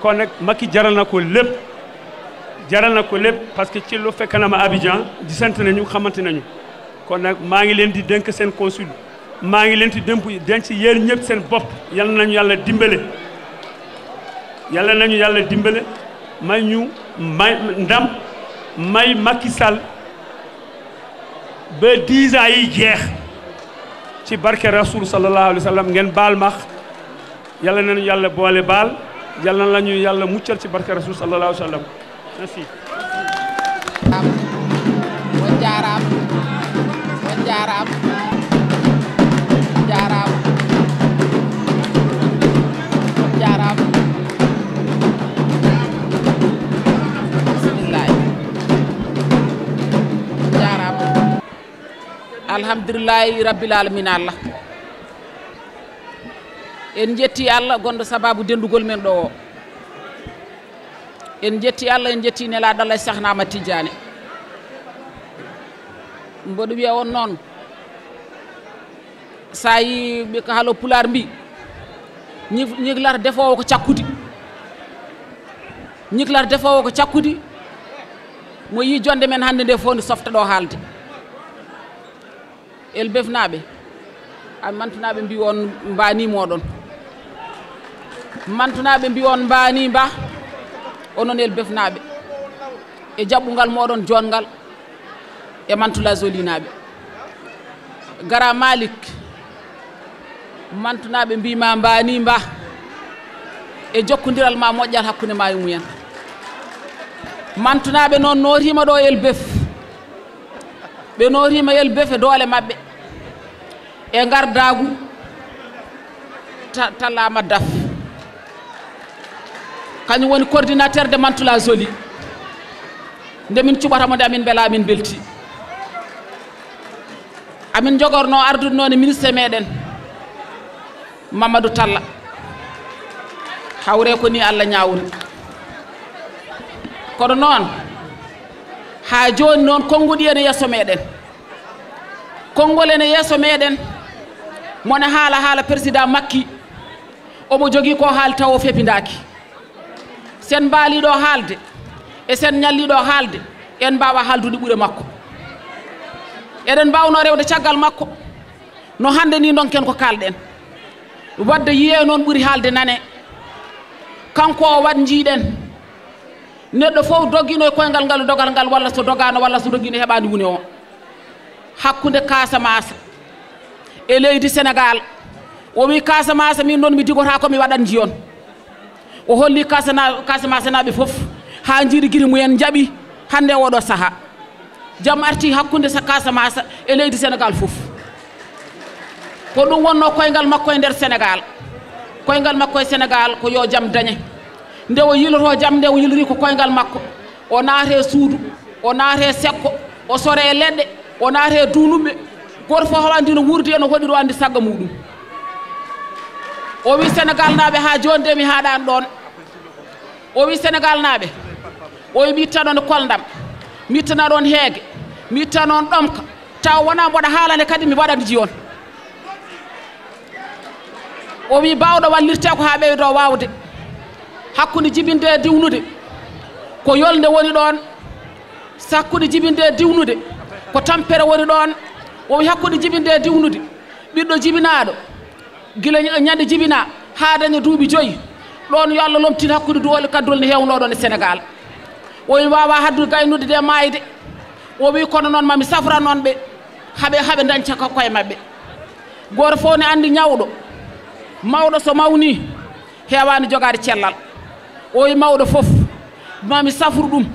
kon nag Macky jaral na ko lépp parce que Thilo fekk na ma Abidjan di sant nañu xamante nañu kon nag maa ngi leen di dénk seen consul maa ngi leen di denc yéen ñëpp seen bopp yal nañu yàlla dimbale may ñu ndam may Macky Sall ba 10 ans yi jeex ci barke Rasoul sallallahu alayhi wa sallam ngeen baal max yàlla nañu yàlla boole baal yàlla nañu yàlla muccal ci barke Rasoul sallallahu alayhi wa sallam merci. alhamdulillahi rabbil alamin Allah en jetti Allah gondo sababu dendugol men ɗo o en jetti Allah en jetti nelaɗo Allah sahnama Tidiane mboɗo wiya on noon sa yi ɓe ko haalo pular mbi ñiglata defowo ko cakkudi ñiglata defowo ko cakkudi mo yi jonde men hande nde fof nde softa ɗo haalde Elbeuf naɓe a mantunaɓe mbi on mbani moɗon mantunaɓe mbi on mbani mba onon Elbeuf naɓe e jaɓɓugal moɗon jongal e mantula zoli naɓe gara Malik mantunaɓe mbima mbani mba e jokkodiral ma moƴƴal hakkude ma e mumen mantunaɓe noon notima ɗo Elbeuf ɓe notima Elbeuf e doole mabɓe e gardagu tallama daf kañum woni coordinateur de Mantula Zoli nde min cuɓatamo nde amin beela amin belti amin jogorno ardude noon e ministre meɗen Mamadou Talla hawre ko ni Allah ñawri kono noon ha joni noon konngudi ene yesso meɗen konngol ene yesso meɗen mone haala président Macky omo jogui ko haali taw o fepidaki sen mbaaliɗo haalde e sen ñalliɗo haalde en mbawa haaldude ɓuure makko eɗen mbawno rewde caggal makko no hande ni donken ko kalɗen wadde yiye noon ɓuuri haalde nane kanko o wat jiiɗen neɗɗo fof doggino e koyngal ngal dogal ngal walla so dogano walla so doggino heɓani woni o hakkude Casamance e leydi Sénégal o wi Casamance min noon mi digota komi waɗan jiyon o holli Casamance naɓe fof ha jiiri guiri mumen jaaɓi hande oɗo saaha jaam arti hakkude Casamance e leydi Sénégal fof ko ɗum wonno koyngal makko e nder Sénégal koyngal makko e Sénégal ko yo jaam dañe nde o yiloto jaam nde o yilori ko koyngal makko o naate suudu o naate sekko o sore e leɗɗe o naate dunuɓe goto fof andi no wuurdi eno hoɗiro andi sagga muɗum o wi Sénégal naɓe ha joni nde mi haɗani ɗon o wi Sénégal naɓe o wi mi itta ɗon e koldam mi ittana ɗon heege mi itta noon ɗomka taw wona mboɗa haalande kadi mi waɗat jiyon o wi bawɗo wallirte ko ha ɓeydo wawde hakkude jibinde e diwnude ko yolde woni ɗon sakkude jibinde e diwnude ko tampere woni ɗon o wi hakkude jibinde e diwnude ɓiɗɗo jibinaɗo gila ñande jibina ha daña duuɓi joyi ɗon yo Allah lomtin hakkude doole kaddol ne hewno ɗon e Sénégal o wi wawa haddude gaynude de maayde o wi kono noon mami safra noon ɓe haɓe dañca koye mabɓe goto fof ne andi ñawɗo mawɗo so mawni hewani jogade cellal o wi mawɗo fof mami safru ɗum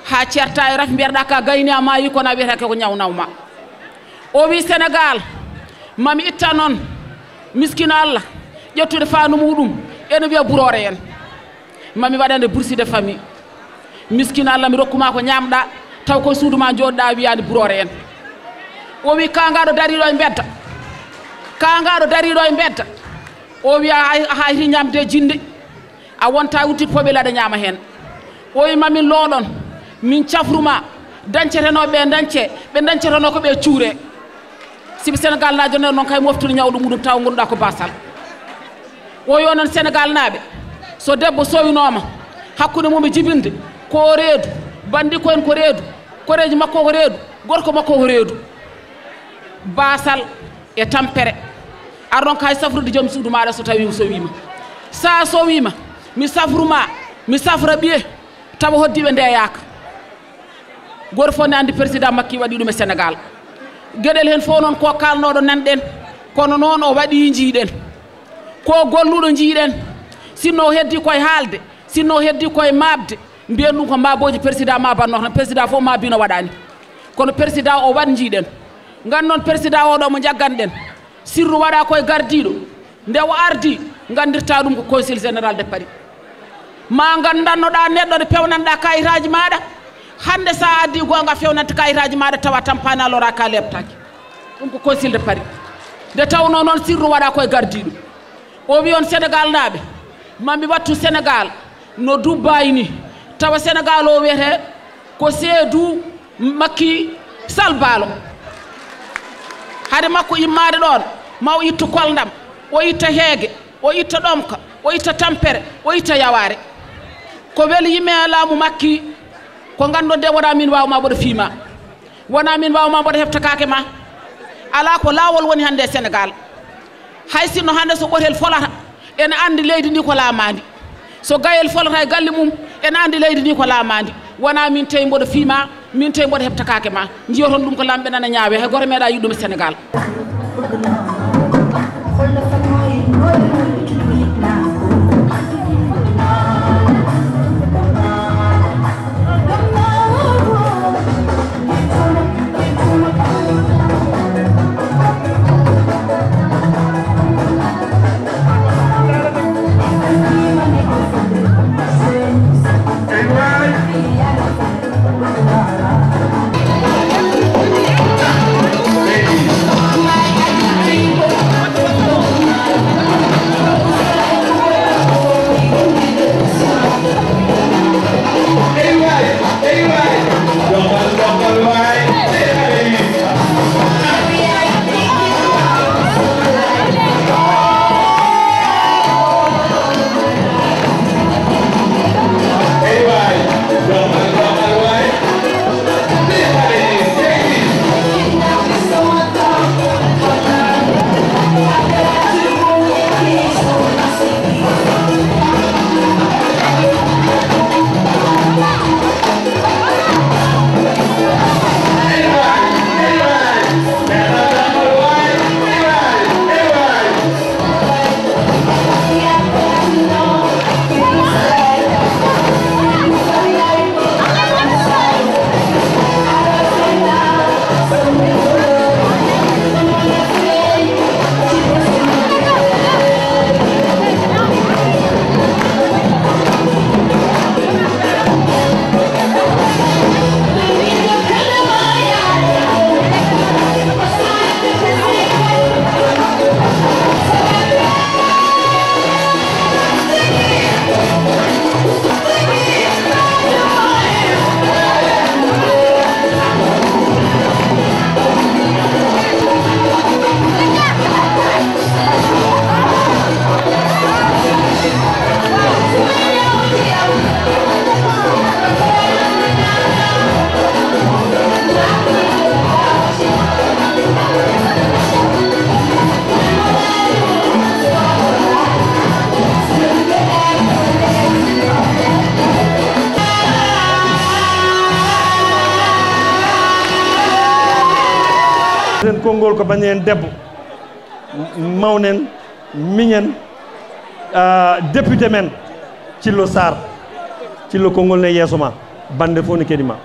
ha certa e raf mbiyatɗa ka gayni a maayi kono a wiyetake ko ñawnawma o wi Sénégal mami itta noon miskino Allah ƴettude fandu muɗum ene wiya burore en mami waɗande bourse de famille miskino Allah mi rokkuma ko ñamɗa taw koye suudu ma joɗɗa wiyani burore en o wi kangaɗo dariɗo e bedda kangaɗo dariɗo e bedda o wiya ha hiti ñamde jinde a wonta wuttit poɓel aɗa ñama hen o wi mamin looɗon min cafruma dañcetenoɓe dañce ɓe dañceteno ko ɓe cuure sibi Sénégal najo nen noon kay moftude ñawɗo muɗum taw gonɗuɗa ko basal o yo noon Sénégal naaɓe so debbo sowinoma hakkude mum e jibinde ko reedu bandi ko en ko reedu koreji makko ko reedu gorko makko ko reedu basal e tampere arɗon kay safrude joom suudu maɗa so tawi sowima sa sowima mi safruma mi safra ɓiye tawa hoddiɓe ndeyaka goto fof ne andi président Macky waɗi ɗum e Sénégal gueɗel hen fof noon ko kalnoɗo nanɗen kono noon o waɗi jiiɗen ko golluɗo jiiɗen sinno heddi koye haalde sinno heddi koye mabde mbiyen ɗum ko maboji président mabanno tan président fof mabino waɗani kono président o wat jiiɗen gan noon président oɗo mo jagganɗen sirru waɗa koye gardiɗo nde o ardi gandirta ɗum ko conseil général de Paris ma gandannoɗa neɗɗo nde pewnanɗa kayitaji maɗa hande sa addi gonga fewnante kayitaji maɗa tawa tampani alora ka lebtaki ɗum ko conseil de Paris nde tawno noon sirru waɗa koye gardiɗo o wi on Sénégal naɓe mami wattu Sénégal no Dubaï ni tawa Sénégal o wiyete ko seedu Macky Sall baalo hade makko immade ɗon ma o ittu koldam o itta heege o itta ɗomka o itta tampere o itta yaware ko weeli yimɓe e laamu Macky ko ganduɗon nde wona min wawma mboɗo fiima wona min wawma mboɗo hefta kake ma ala ko lawol woni hande e Sénégal hay sinno hande so ɓotel folata ene andi leydi ndi ko laamadi so gayel folata e galle mum ene andi leydi ndi ko laamadi wona min tawi mboɗo fiima min tawi mboɗo hefta kake ma jiyoton ɗum ko lamɓe nana ñaawe hay goto meeɗa yiɗɗum e Sénégal aten konngol ko bañen debbo mawnen miñen député men Thillo Sarr Thillo konngol ne yeeso ma bande fof ne kedima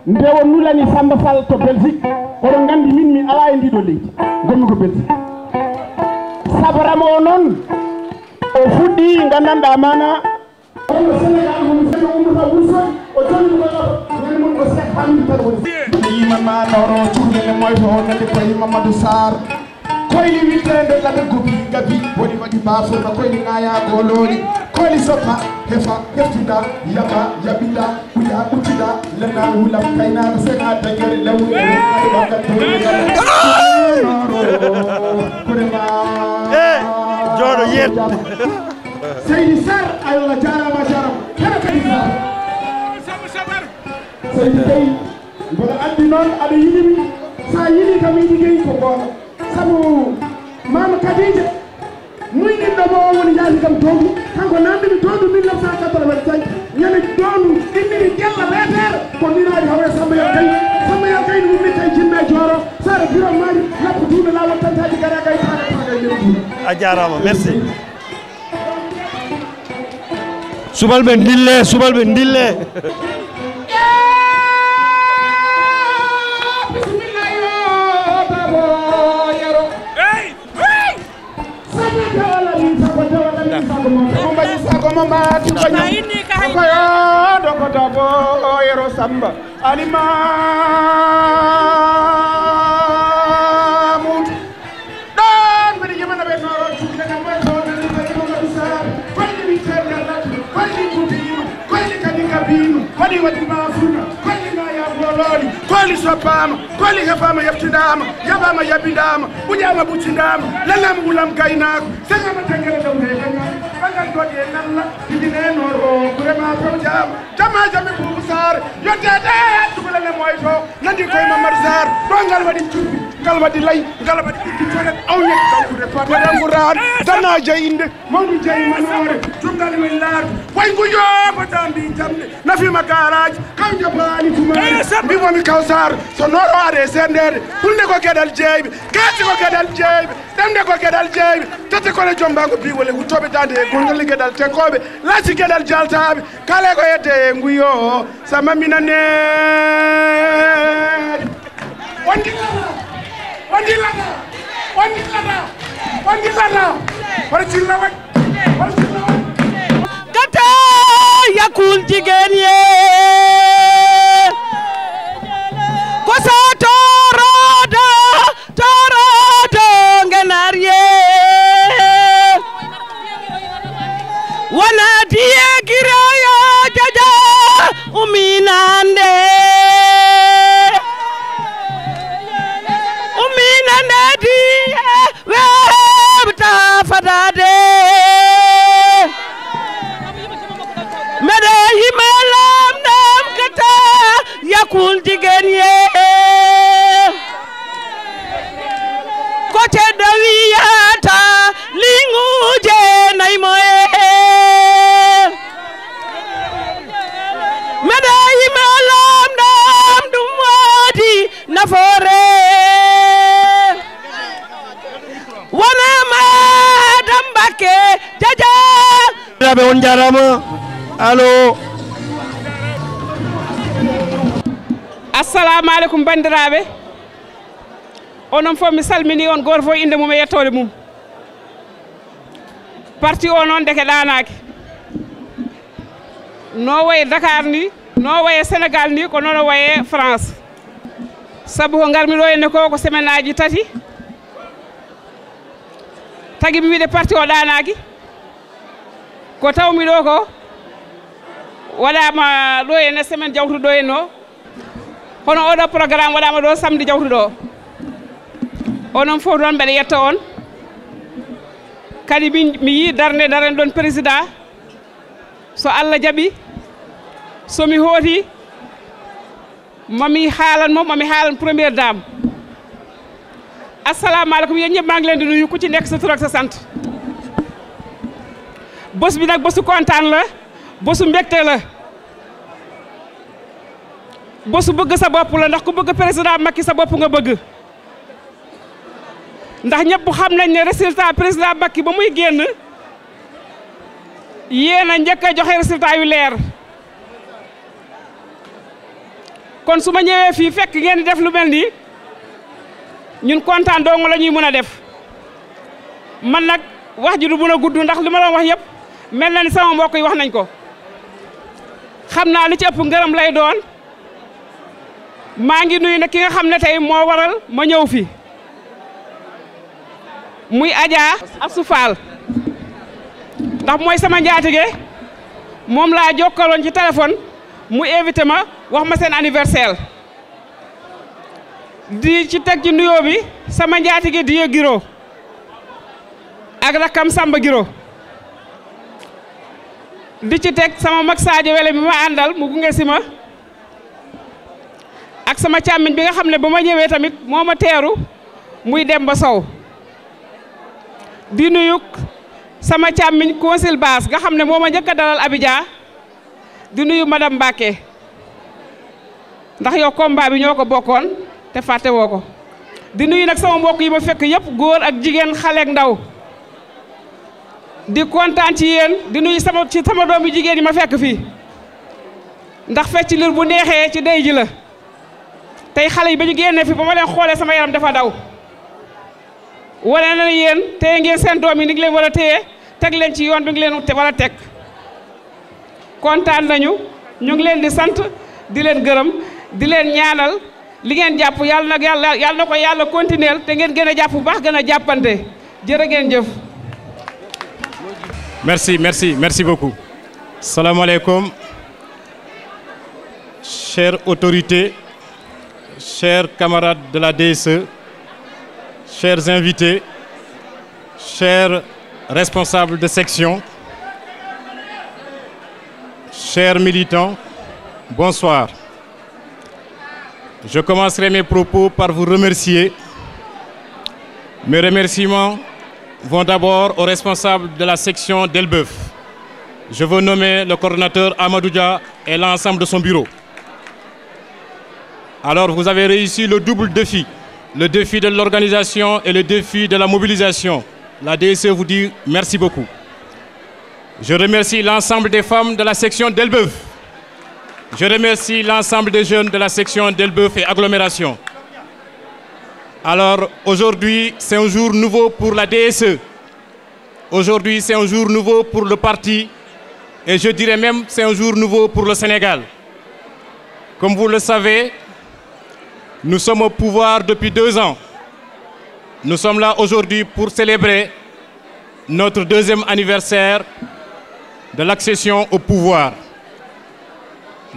ndewo nulani Samba Fall to Belgique oɗon gandi min mi ala e ndiɗo leydi gonmi ko Belgique sabarama o noon o fuɗɗi gandanɗa mana ono Sénégal hono ummuta Wourossogui o joni ñande mum ko Cheikh Hamidou tan woni yimama noro cukalele moyto o nande koye Mamadou Sarr koyli wittede laga gobi gabi woni waɗi bafono koyli ngaya gololi koyli soppa hefa heftuda yaba yabida ɓuya ɓuccida lena wulam kaynaka sega daguere lawru kurema joɗo yet Seydi Sarr Allah jarama jarama kala kadi Sarr Seydi Gueye mboɗo andi noon aɗa yiɗimi sa yiɗi kam yiɗi Gueye ko goto sabu mama Kadija muyɗinɗo mo o woni yaasi kam Dondou kanko namdimi Dondou 1985 ñande Dondou ɗimmini ƴella leetere ko ndinaɗi hawre Samba Yal Gaye no wummi tay jimme Dioro sara bureau maji lappo duuɓe lawol tantaji gara gay taga lewdu a jarama merci subalɓe ndille Samba Alimamoud ɗon mbiɗa yimana ɓe noro cuklene koyli witternatu koyli gubima koyli kadi gabima waɗi waɗima funa koyli ngaya bololi koyli soppama koyli hefama yeftidama yaɓama yabidama ɓuƴama ɓuccindama lelama wulam gaynako segama tengere dowde gaña ɓagal goɗi e nalla idine noro kurema few jama jama jami Boubou Sarr yoddede cukalene moyto nandi koye Mamadou Sarr ɗo ngal waɗi cubbi ngal waɗi lay ngal waɗi ɓitti conet awñek kankude patere nguran dana jeyinde mawɗu jeyi manore jumgal men laardu way ngu yoɓo dambi jamde nafima garaji kaw jabani tumani mbimomi Kawsar so noro aɗa e sendede hulde ko gueɗal jeyɓe gati ko gueɗal jeyɓe ɗemde ko gueɗal jeyɓe tete kone jombago biwole wuttoɓe dande e gongal gueɗal tenkoɓe lacci gueɗal jaltaɓe kale ko yedde e nguyo sama minaneji Gata yakul jigéen ye ko sa torodo ngenar ye wana diye giraya jaja uminande diye webta fadade mede himalam dam kata yakul jigéen ye ko te dawiyata linguje nay moye mede himalam dam dum wadi nafore wana madam Bakke jaja rabe on jarama allo assalamu alaikum bandiraɓe onon fof mi salmini on goto fof inde mum e yettode mum parti o noon deke ɗanaki no waye Dakar ni no waye Sénégal ni ko noon waye France sabu ko garmi ɗo henne ko semaine aji tati tagi mi wiide parti o ɗanaki ko tawmi ɗo ko waɗama ɗo henne semaine jawtuɗo ɗo henno hono oɗo programme waɗama ɗo samedi jawtuɗo onon fof noon mbeɗa yetta on kadi mi yi darde daren ɗon président so Allah jaaɓi somi hooti mami haalan première dame assalamu aleykum yéen ñëpp maa ngi leen di nuyu ku ci nekk sa tur ak sa sant bés bi nag bésu kontaan la bésu mbégte la bésu bëgg sa bopp la ndax ku bëgg président Macky sa bopp nga bëgg ndax ñëpp xam nañ ne résultat président Macky ba muy génn yéen a njëkk a joxe résultat yu leer kon su ma ñëwee fii fekk ngeen di def lu mel nii ñun kontaan dong la ñuy mën a def man nag wax ji du mën a gudd ndax li ma doon wax yëpp mel na ni sama mbokk yi wax nañ ko xam naa li ci ëpp ngërëm lay doon maa ngi nuyu nag ki nga xam ne tey moo waral ma ñëw fi muy Adja Astou Fall ndax mooy sama njaatige moom laa jokkaloon ci téléphone mu invité ma wax ma seen anniversaire di ci teg ci nuyoo bi sama njaatige Dieu Giro ak rakam Samba Giro di ci teg sama mag Sadio Wele bi ma àndal mu gunge si ma ak sama càmmiñ bi nga xam ne ba ma ñëwee tamit moo ma teeru muy Demba Sow di nuyu sama càmmiñ Consil Baas nga xam ne moo ma njëkk a dalal Abidjan di nuyu madame Mbacké ndax yow combat bi ñoo ko bokkoon te fàtte woo ko di nuyu nag sama mbokk yi ma fekk yëpp góor ak jigéen xale ak ndaw di kontaan ci yéen di nuyu sama doom bi jigéen yi ma fekk fii ndax fecc liir bu neexee ci dey ji la tey xale yi ba ñu génnee fi ba ma leen xoolee sama yaram dafa daw wane na yéen téye ngeen seen doom yi ni ngi leen war a téye teg leen ci yoon bi ngi leen war a teg kontaan nañu ñu ngi leen di sant di leen gërëm di leen ñaanal li ngeen jàpp yàlla na ko yàlla continuer te ngeen gën a jàpp bu baax gën a jàppante jërë ngeen jëf. Merci beaucoup. Salam alaikum. Chères autorités, chers camarades de la DSE, chers invités, chers responsables de section, chers militants, bonsoir. Je commencerai mes propos par vous remercier. Mes remerciements vont d'abord aux responsables de la section d'Elbeuf. Je veux nommer le coordonnateur Amadou Dia et l'ensemble de son bureau. Alors, vous avez réussi le double défi, le défi de l'organisation et le défi de la mobilisation. La DSE vous dit merci beaucoup. Je remercie l'ensemble des femmes de la section d'Elbeuf. Je remercie l'ensemble des jeunes de la section d'Elbeuf et agglomération. Alors, aujourd'hui, c'est un jour nouveau pour la DSE. Aujourd'hui, c'est un jour nouveau pour le parti. Et je dirais même, c'est un jour nouveau pour le Sénégal. Comme vous le savez, nous sommes au pouvoir depuis 2 ans. Nous sommes là aujourd'hui pour célébrer notre 2e anniversaire de l'accession au pouvoir.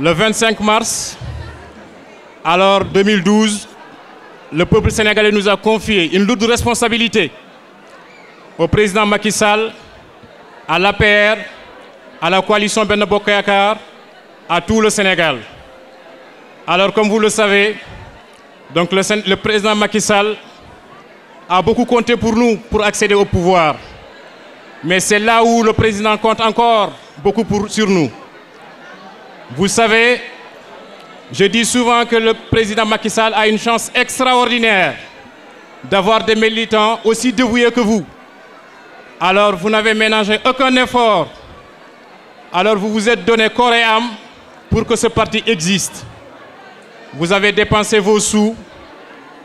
Le 25 mars, alors 2012, le peuple sénégalais nous a confié une lourde responsabilité au président Macky Sall, à l'APR, à la coalition Benno Bokk Yakaar, à tout le Sénégal. Alors, comme vous le savez, donc le président Macky Sall a beaucoup compté pour nous pour accéder au pouvoir. Mais c'est là où le président compte encore beaucoup sur nous. Vous savez, je dis souvent que le président Macky Sall a une chance extraordinaire d'avoir des militants aussi dévoués que vous. Alors, vous n'avez ménagé aucun effort. Alors, vous vous êtes donné corps et âme pour que ce parti existe. Vous avez dépensé vos sous,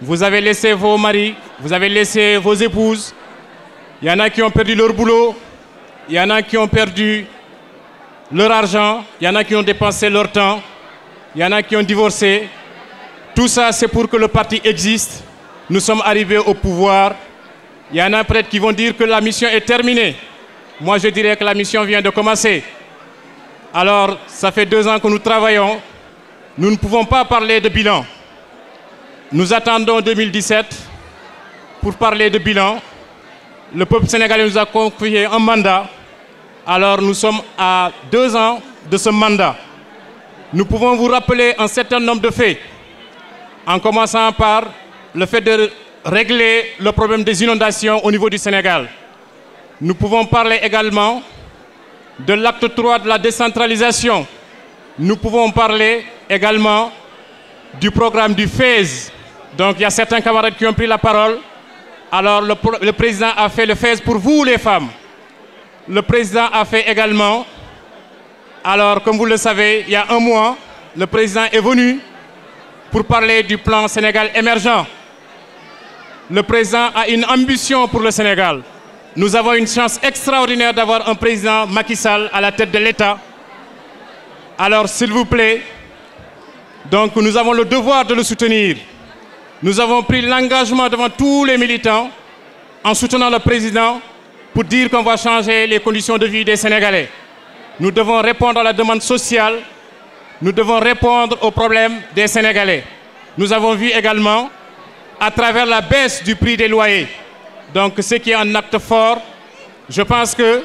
vous avez laissé vos maris, vous avez laissé vos épouses. Il y en a qui ont perdu leur boulot, il y en a qui ont perdu leur argent, il y en a qui ont dépensé leur temps, il y en a qui ont divorcé. Tout ça, c'est pour que le parti existe. Nous sommes arrivés au pouvoir. Il y en a peut-être qui vont dire que la mission est terminée. Moi, je dirais que la mission vient de commencer. Alors, ça fait 2 ans que nous travaillons. Nous ne pouvons pas parler de bilan. Nous attendons 2017 pour parler de bilan. Le peuple sénégalais nous a confié un mandat. Alors, nous sommes à 2 ans de ce mandat. Nous pouvons vous rappeler un certain nombre de faits, en commençant par le fait de régler le problème des inondations au niveau du Sénégal. Nous pouvons parler également de l'acte 3 de la décentralisation. Nous pouvons parler également du programme du FAISE. Donc il y a certains camarades qui ont pris la parole. Alors le président a fait le FES pour vous les femmes. Le président a fait également, alors comme vous le savez, il y a un mois, le président est venu pour parler du plan Sénégal émergent. Le président a une ambition pour le Sénégal. Nous avons une chance extraordinaire d'avoir un président Macky Sall à la tête de l'État. Alors s'il vous plaît, donc nous avons le devoir de le soutenir. Nous avons pris l'engagement devant tous les militants en soutenant le président pour dire qu'on va changer les conditions de vie des Sénégalais. Nous devons répondre à la demande sociale, nous devons répondre aux problèmes des Sénégalais. Nous avons vu également à travers la baisse du prix des loyers, donc ce qui est un acte fort. Je pense que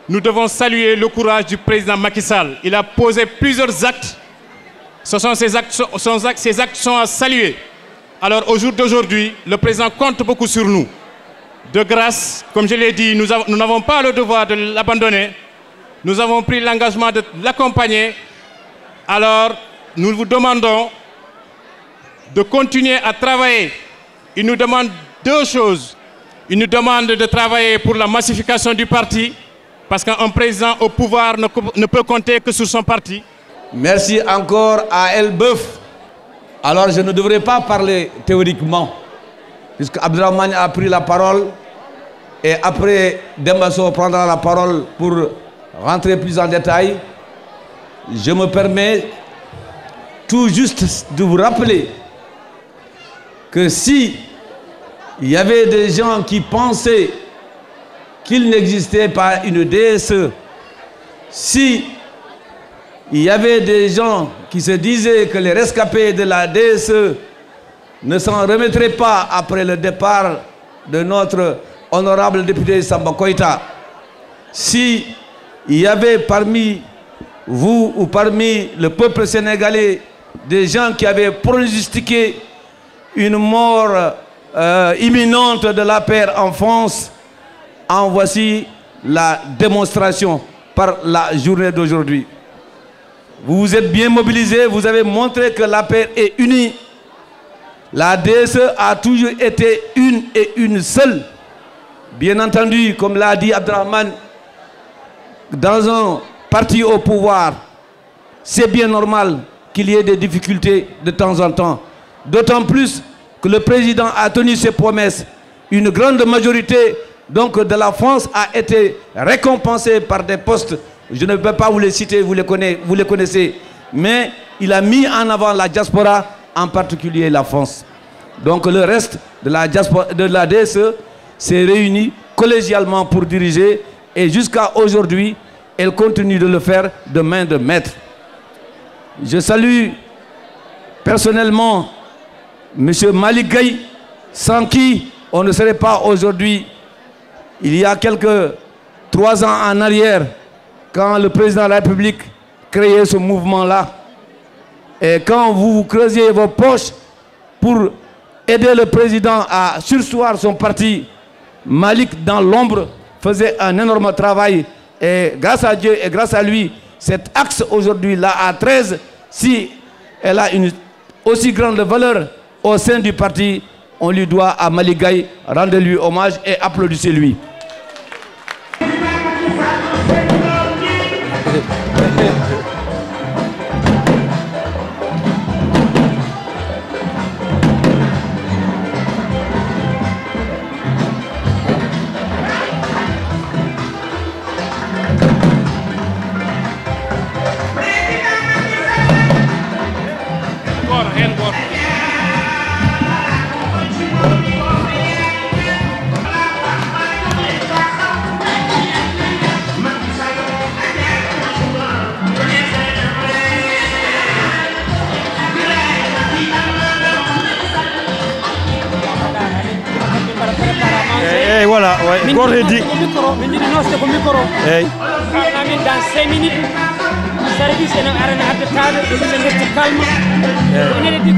nous devons saluer le courage du président Macky Sall. Il a posé plusieurs actes. Ces actes sont à saluer. Alors au jour d'aujourd'hui, le président compte beaucoup sur nous. De grâce, comme je l'ai dit, nous n'avons pas le devoir de l'abandonner. Nous avons pris l'engagement de l'accompagner. Alors nous vous demandons de continuer à travailler. Il nous demande deux choses. Il nous demande de travailler pour la massification du parti, parce qu'un président au pouvoir ne peut compter que sur son parti. Merci encore à Elbeuf. Alors je ne devrais pas parler théoriquement, puisque Abdrahmane a pris la parole et après Dembasso prendra la parole pour rentrer plus en détail. Je me permets tout juste de vous rappeler que si il y avait des gens qui pensaient qu'il n'existait pas une DSE, si il y avait des gens qui se disaient que les rescapés de la DSE ne s'en remettraient pas après le départ de notre honorable député Samba Koïta, si il y avait parmi vous ou parmi le peuple sénégalais des gens qui avaient pronostiqué une mort imminente de la paix en France, en voici la démonstration par la journée d'aujourd'hui. Vous vous êtes bien mobilisés, vous avez montré que la paix est unie. La DSE a toujours été une et une seule. Bien entendu, comme l'a dit Abdrahmane, dans un parti au pouvoir, c'est bien normal qu'il y ait des difficultés de temps en temps. D'autant plus que le président a tenu ses promesses. Une grande majorité donc, de la France a été récompensée par des postes. Je ne peux pas vous les citer, vous les connaissez. Mais il a mis en avant la diaspora, en particulier la France. Donc le reste de la diaspora, de la DSE s'est réuni collégialement pour diriger. Et jusqu'à aujourd'hui, elle continue de le faire de main de maître. Je salue personnellement M. Malick Gaye, sans qui on ne serait pas aujourd'hui. Il y a quelques 3 ans en arrière, quand le président de la République créait ce mouvement-là, et quand vous creusiez vos poches pour aider le président à surseoir son parti, Malick, dans l'ombre, faisait un énorme travail. Et grâce à Dieu et grâce à lui, cet axe aujourd'hui-là à 13, si elle a une aussi grande valeur au sein du parti, on lui doit à Malick Gaye, rendez-lui hommage et applaudissez-lui. Voilà, ouais. Goredi. Dans 5 minutes, service est arène à de table, et c'est calme. On est dit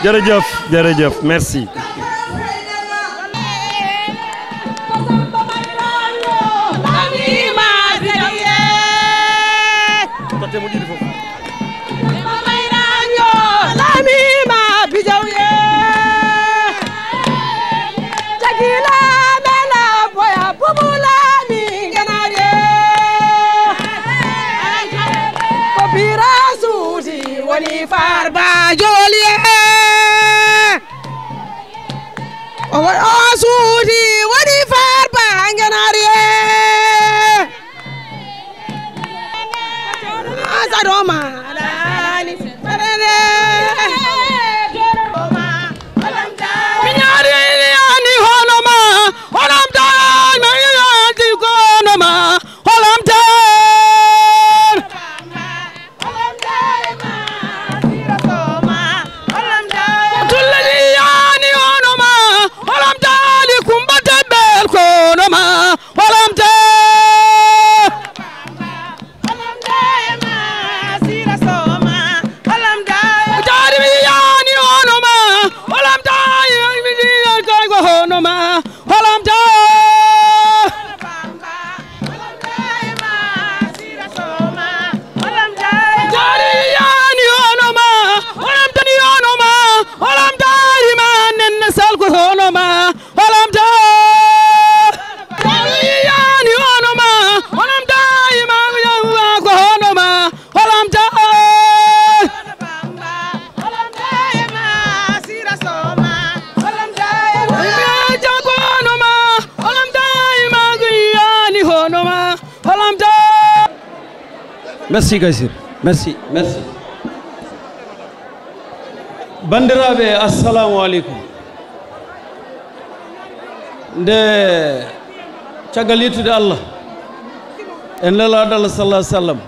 jërëjëf merci. Farba Jolie Osuti wadi farba nganare Azaroma dani sarere Minyari ani honoma honamta mayati konoma honamta Merci Gassir, merci. Bandiraɓe assalamu aleykum. Nde caggal yettude Allah en lelaɗo Allah sallallahu alaihi wasallam,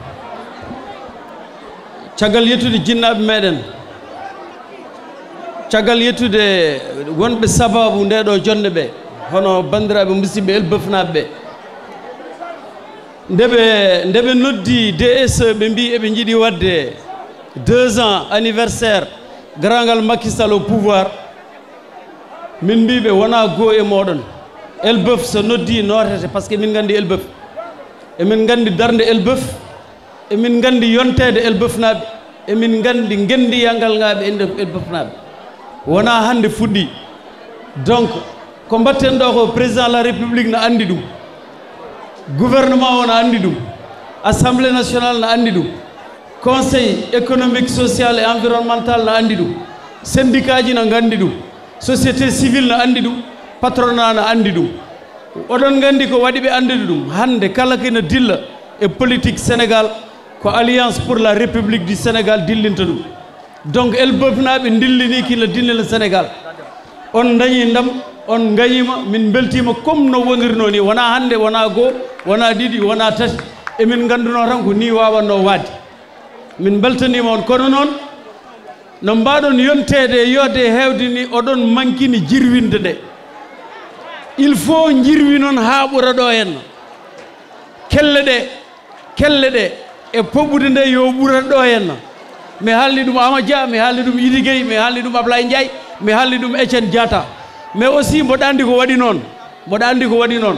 caggal yettude jinnaɓe meɗen, caggal yettude wonɓe sababu ndeɗo jonde ɓe hono bandiraɓe musidɓe elbefnaɓe ɓe, ndeɓe noddi DSE ɓe mbi eɓe jiiɗi wadde 2 ans anniversaire grangal Macky Sall au pouvoir, min mbiɓe wona goo e moɗon. Elbeuf so noddi notete par ce que min gandi Elbeuf, emin gandi darde Elbeuf, emin gandi yontede Elbeufnaɓe, emin gandi gendiyangal ngaɓe e Elbeufnaɓe, wona hande fuɗɗi. Donc ko mbatten ɗo ko président de la république no andi ɗum, gouvernement o no andi ɗum, assemblée nationale no andi ɗum, conseil économique social et environnemental no andi ɗum, syndicat ji no gandi ɗum, société civile no andi ɗum, patronat no andi ɗum. Oɗon gandi ko waɗi ɓe andude ɗum hande kala kene dilla e politique Sénégal ko alliance pour la république du Sénégal dillinta ɗum. Donc elbefnaɓe dillini kila dillina Sénégal, on dañi ndam, on gañima, min beltima comme no wonirno ni, wona hande wona goo wona ɗiɗi wona tati, emin ganduno tan ko ni wawanno wadde. Min beltanima on, kono noon no mbaɗon yontede yodde hewde ni oɗon mankini jirwinde nde. Il faut jirwi noon ha ɓura ɗo henna, kelle ɗe e poɓɓude nde yo ɓurat ɗo henna. mi haalni ɗum Ama Dia, mi haalni ɗum Idi Gueye, mi haalni ɗum Ablaye Ndiaye, mi haalni ɗum Etienne Diatta. Mais aussi mboɗo andi ko waɗi noon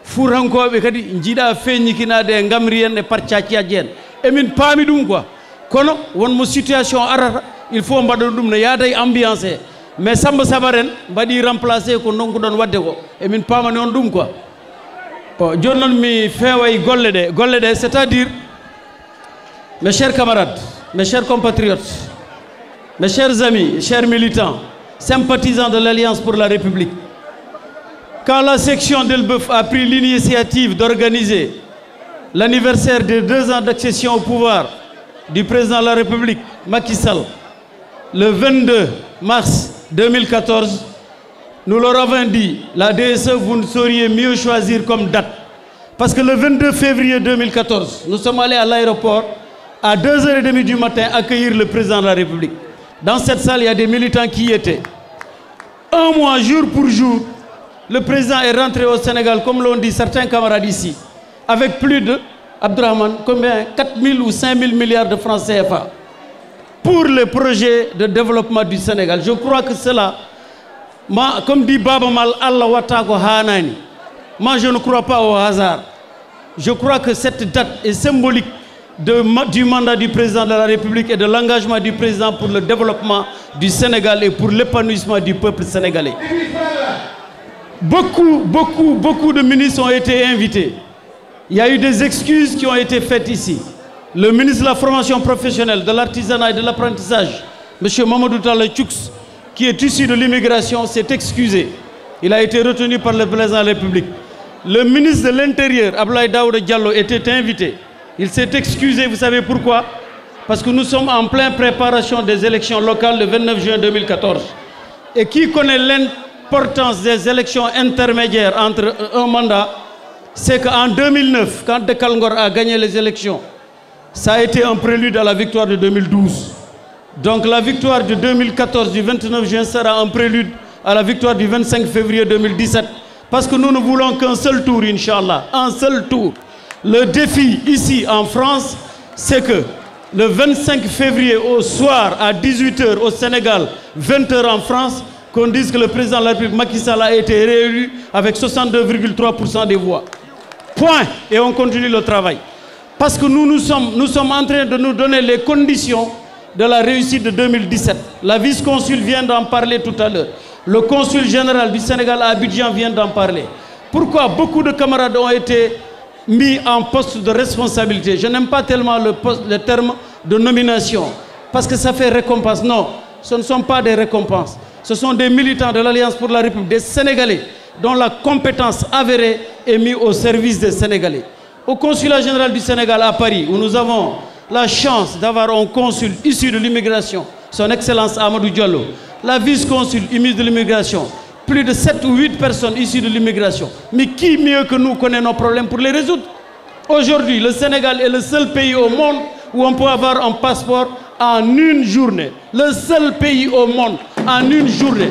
fuurankoɓe kadi jiiɗa feññikinade e gamri en e parcaciaji en, emin paami ɗum quoi. Kono wonmo situation arata, il faut mbaɗon ɗum no yaada e ambiance he. Mais Samba Sabaren mbaɗi remplacé ko donkuɗon wadde ko, emin paamani on ɗum quoi. Bon, joni noon mi feeway golle ɗe, c'est-à-dire mes chers camarades, mes chers compatriotes, mes chers amis, chers militants, sympathisants de l'Alliance pour la République, quand la section d'Elbeuf a pris l'initiative d'organiser l'anniversaire des 2 ans d'accession au pouvoir du président de la République, Macky Sall, le 22 mars 2014, nous leur avons dit, la DSE, vous ne sauriez mieux choisir comme date. Parce que le 22 février 2014, nous sommes allés à l'aéroport à 2h30 du matin accueillir le président de la République. Dans cette salle, il y a des militants qui y étaient. Un mois, jour pour jour, le président est rentré au Sénégal, comme l'ont dit certains camarades ici, avec plus de, Abdourahmane, combien? 4 000 ou 5 000 milliards de francs CFA. pour les projets de développement du Sénégal. Je crois que cela, comme dit Baba Mal, Allah Watako Hanani, moi je ne crois pas au hasard. Je crois que cette date est symbolique du mandat du président de la République et de l'engagement du président pour le développement du Sénégal et pour l'épanouissement du peuple sénégalais. Beaucoup de ministres ont été invités. Il y a eu des excuses qui ont été faites ici. Le ministre de la formation professionnelle, de l'artisanat et de l'apprentissage, M. Mamadou Talla Tchoux, qui est issu de l'immigration, s'est excusé. Il a été retenu par le président de la République. Le ministre de l'Intérieur, Abdoulaye Daouda Diallo, était invité. Il s'est excusé, vous savez pourquoi? Parce que nous sommes en pleine préparation des élections locales le 29 juin 2014. Et qui connaît l'importance des élections intermédiaires entre un mandat, c'est qu'en 2009, quand Dekal Ngor a gagné les élections, ça a été un prélude à la victoire de 2012. Donc la victoire de 2014 du 29 juin sera un prélude à la victoire du 25 février 2017. Parce que nous ne voulons qu'un seul tour, Inch'Allah, un seul tour. Le défi ici en France, c'est que le 25 février au soir à 18 h au Sénégal, 20 h en France, qu'on dise que le président de la République Macky Sall a été réélu avec 62,3% des voix. Point. Et on continue le travail. Parce que nous sommes en train de nous donner les conditions de la réussite de 2017. La vice-consul vient d'en parler tout à l'heure. Le consul général du Sénégal à Abidjan vient d'en parler. Pourquoi beaucoup de camarades ont été mis en poste de responsabilité? Je n'aime pas tellement le terme de nomination, parce que ça fait récompense. Non, ce ne sont pas des récompenses. Ce sont des militants de l'Alliance pour la République, des Sénégalais, dont la compétence avérée est mise au service des Sénégalais. Au consulat général du Sénégal à Paris, où nous avons la chance d'avoir un consul issu de l'immigration, son Excellence Amadou Diallo, la vice-consul ministre de l'immigration, plus de 7 ou 8 personnes issues de l'immigration. Mais qui mieux que nous connaît nos problèmes pour les résoudre? Aujourd'hui, le Sénégal est le seul pays au monde où on peut avoir un passeport en une journée. Le seul pays au monde en une journée.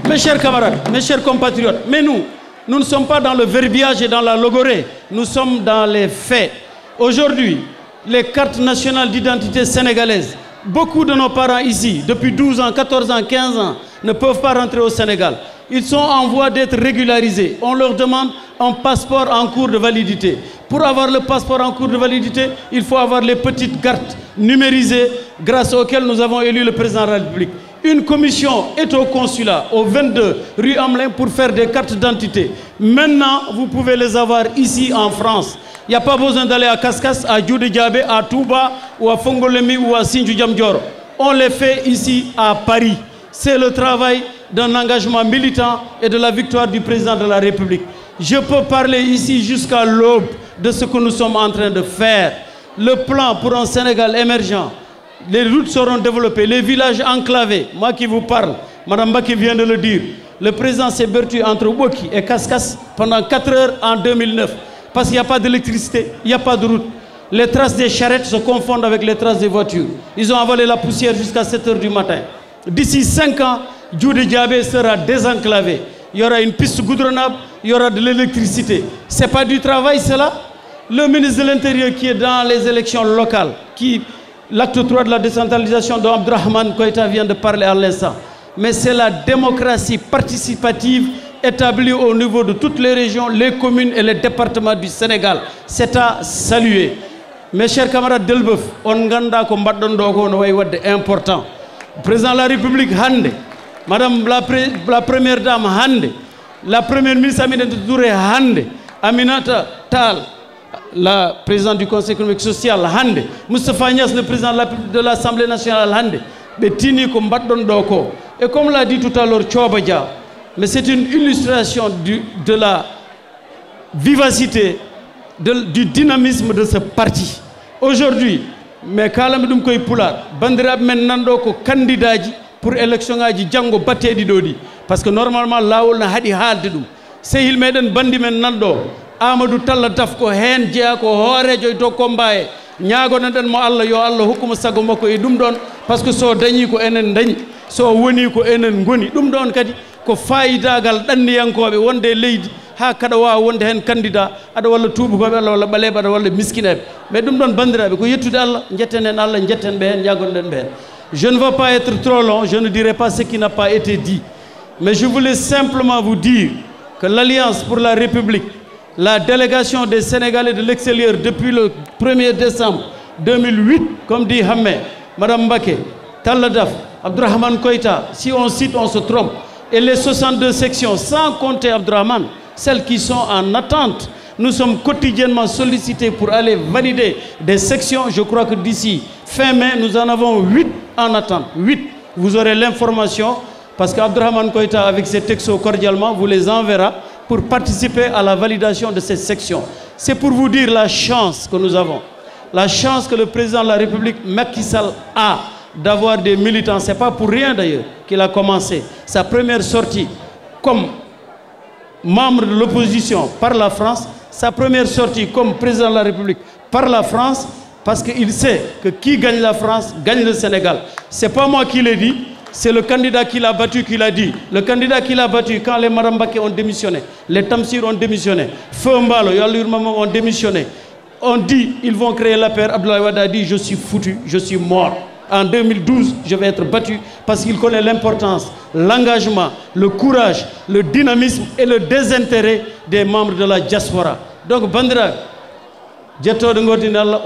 Mes chers camarades, mes chers compatriotes, mais nous ne sommes pas dans le verbiage et dans la logorée. Nous sommes dans les faits. Aujourd'hui, les cartes nationales d'identité sénégalaises, beaucoup de nos parents ici, depuis 12 ans, 14 ans, 15 ans, ne peuvent pas rentrer au Sénégal. Ils sont en voie d'être régularisés. On leur demande un passeport en cours de validité. Pour avoir le passeport en cours de validité, il faut avoir les petites cartes numérisées grâce auxquelles nous avons élu le président de la République. Une commission est au consulat, au 22 rue Hamelin, pour faire des cartes d'identité. Maintenant, vous pouvez les avoir ici en France. Il n'y a pas besoin d'aller à Kaskas, à Djoudé Diabé, à Touba, ou à Fongolemi, ou à Sindjou-Diamdioro. On les fait ici à Paris. C'est le travail d'un engagement militant et de la victoire du président de la République. Je peux parler ici jusqu'à l'aube de ce que nous sommes en train de faire. Le plan pour un Sénégal émergent. Les routes seront développées, les villages enclavés. Moi qui vous parle, Mme Baki vient de le dire. Le président s'est battu entre Woki et Kaskas pendant 4 heures en 2009. Parce qu'il n'y a pas d'électricité, il n'y a pas de route. Les traces des charrettes se confondent avec les traces des voitures. Ils ont avalé la poussière jusqu'à 7 h du matin. D'ici 5 ans, Djoudé Diabé sera désenclavé. Il y aura une piste goudronnable, il y aura de l'électricité. Ce n'est pas du travail, cela. Le ministre de l'Intérieur qui est dans les élections locales, l'acte 3 de la décentralisation dont Abdrahman Koïta vient de parler à l'instant. Mais c'est la démocratie participative établie au niveau de toutes les régions, les communes et les départements du Sénégal. C'est à saluer. Mes chers camarades d'Elbeuf, on ganda ko mbaddon do ko no way wadde important. Président de la République Hande, Madame la Première Dame Hande, la Première ministre Aminata Touré Hande, Aminata Tal, la présidente du Conseil économique et social Hande, Moustapha Niasse, le président de l'Assemblée nationale Hande, Betini ko mbaddon do ko. Et comme l'a dit tout à l'heure Choba Dia, mais c'est une illustration de la vivacité, du dynamisme de ce parti. Aujourd'hui, mais kalam dum koy pular bandirab men nando ko candidat pour élection ngaji jango batteedi dodi, parce que normalement lawol na hadi haalde dum sehil meden bandi men nando Amadou Talla daf ko hen jeya ko hoorejo to kombaye ñaagono den mo Allah yo Allah hokkuma sago makko e dum don, parce que so dañi ko enen dañi, so woni ko enen ngoni dum don kadi ko fayidagal danniyankoɓe wonde leydi ha kada wawa wonde hen candidat aɗa walla tubakoɓe allah walla ɓaleɓe aɗa walla miskineɓe mais ɗum ɗon bandiraɓe ko yettude allah jetten hen allah jetten ɓe hen jagonɗen ɓe hen. Je ne vais pas être trop long, je ne dirai pas ce qui n'a pas été dit, mais je voulais simplement vous dire que l'Alliance pour la République, la délégation des Sénégalais de l'extérieur depuis le 1er décembre 2008, comme dit Hamé, Madame Mbaké, Talladaf, Abdurrahman Koïta, si on cite, on se trompe, et les 62 sections, sans compter Abdurrahman, celles qui sont en attente. Nous sommes quotidiennement sollicités pour aller valider des sections. Je crois que d'ici fin mai, nous en avons 8 en attente. 8. Vous aurez l'information parce qu'Abdurrahman Koïta, avec ses textos cordialement, vous les enverra pour participer à la validation de ces sections. C'est pour vous dire la chance que nous avons. La chance que le président de la République, Macky Sall, a d'avoir des militants. Ce n'est pas pour rien d'ailleurs qu'il a commencé sa première sortie comme membre de l'opposition par la France, sa première sortie comme président de la République par la France, parce qu'il sait que qui gagne la France, gagne le Sénégal. Ce n'est pas moi qui l'ai dit, c'est le candidat qui l'a battu qui l'a dit. Le candidat qui l'a battu quand les Marambake ont démissionné, les Tamsir ont démissionné, Feu Mbalo, Yalur Maman ont démissionné. On dit, ils vont créer la paix. Abdoulaye Wade a dit, je suis foutu, je suis mort. En 2012, je vais être battu parce qu'il connaît l'importance, l'engagement, le courage, le dynamisme et le désintérêt des membres de la diaspora. Donc, Bandira,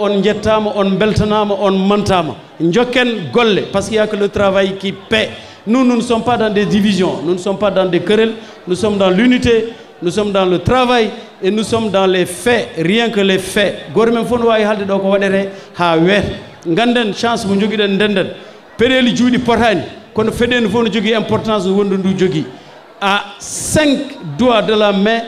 on jettama, on beltanama, on mantama. Njoken golle, parce qu'il n'y a que le travail qui paie. Nous ne sommes pas dans des divisions, nous ne sommes pas dans des querelles, nous sommes dans l'unité, nous sommes dans le travail et nous sommes dans les faits, rien que les faits. Gormen fon wawi halde do ko wadere ha wet. Nganden chance mo jogiɗen ndenden peɗeli juuɗi potani kono feɗeni fof no jogui importance no wondu ndu jogui à 5 doigts de la main.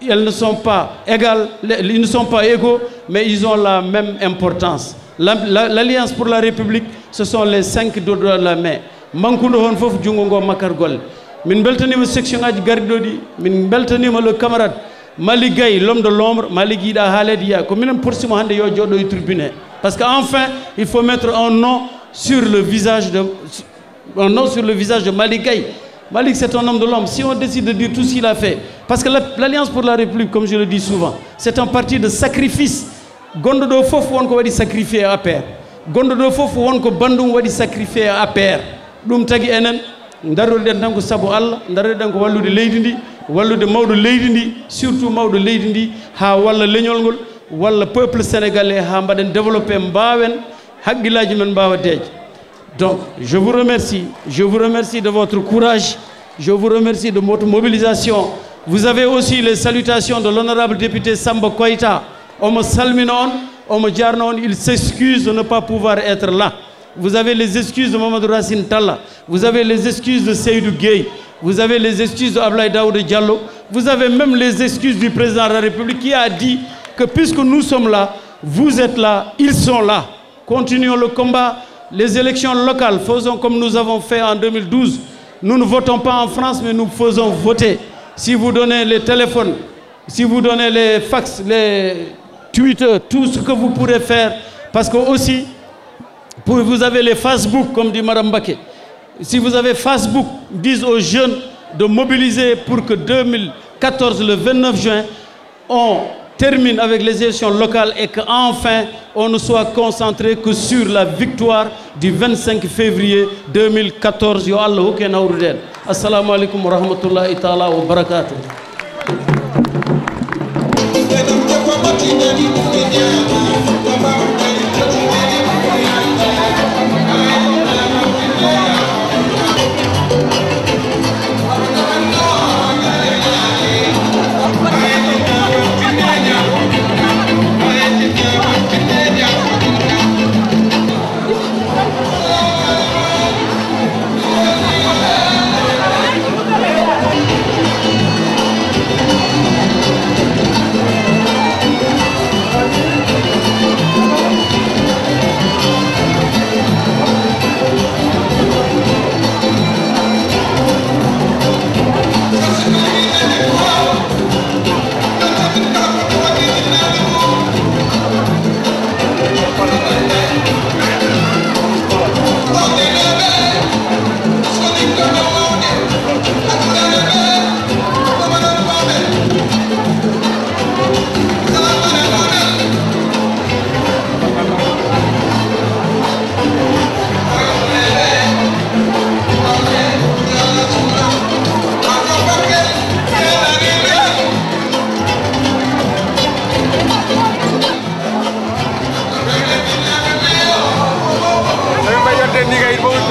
Elles ne sont pas égales, ils ne sont pas égaux, mais ils ont la même importance. L'Alliance pour la République, ce sont les 5 doigts de la main. Mankundo hon fof jungo ngo makar golle. Min beltanima section aji gardiɗoɗi, min beltanima le camarade Mali Gaye, l'homme de l'ombre, Mali Guida Haled Ya, comme nous poursuivons hande yo jodo e tribunal. Parce qu'enfin, il faut mettre un nom sur le visage de Mali Gaye. Malik, c'est un homme de l'homme. Si on décide de dire tout ce qu'il a fait, parce que l'Alliance pour la République, comme je le dis souvent, c'est un parti de sacrifice. Gondo do fofu won ko wadi sacrifier à pair. Gondo do fofu won ko bandum wadi sacrifier à pair. Dum tagi enen daroden tan ko sabu Allah, daroden ko wallude leydi ndi, wallude mawdo leydi ndi, surtout mawdo leydi ndi ha walla leñol ngol, walla peuple sénégalais ha mbaden développer mbawen haggilaji men mbawa deej. Donc, je vous remercie de votre courage, je vous remercie de votre mobilisation. Vous avez aussi les salutations de l'honorable député Samba Koïta. Omo Salminon, Omo Djarnon, il s'excuse de ne pas pouvoir être là. Vous avez les excuses de Mamadou Racine Talla, vous avez les excuses de Seydou Gueye, vous avez les excuses de Ablaye Daouda Diallo, vous avez même les excuses du président de la République qui a dit que puisque nous sommes là, vous êtes là, ils sont là. Continuons le combat. Les élections locales, faisons comme nous avons fait en 2012. Nous ne votons pas en France, mais nous faisons voter. Si vous donnez les téléphones, si vous donnez les fax, les Twitter, tout ce que vous pourrez faire, parce que aussi, vous avez les Facebook, comme dit Mme Baké. Si vous avez Facebook, disent aux jeunes de mobiliser pour que 2014, le 29 juin, on termine avec les élections locales et qu'enfin on ne soit concentré que sur la victoire du 25 février 2014. Yo Allah hokke nawruden. Assalamu alaikum wa rahmatullahi ta'ala wa barakatuh.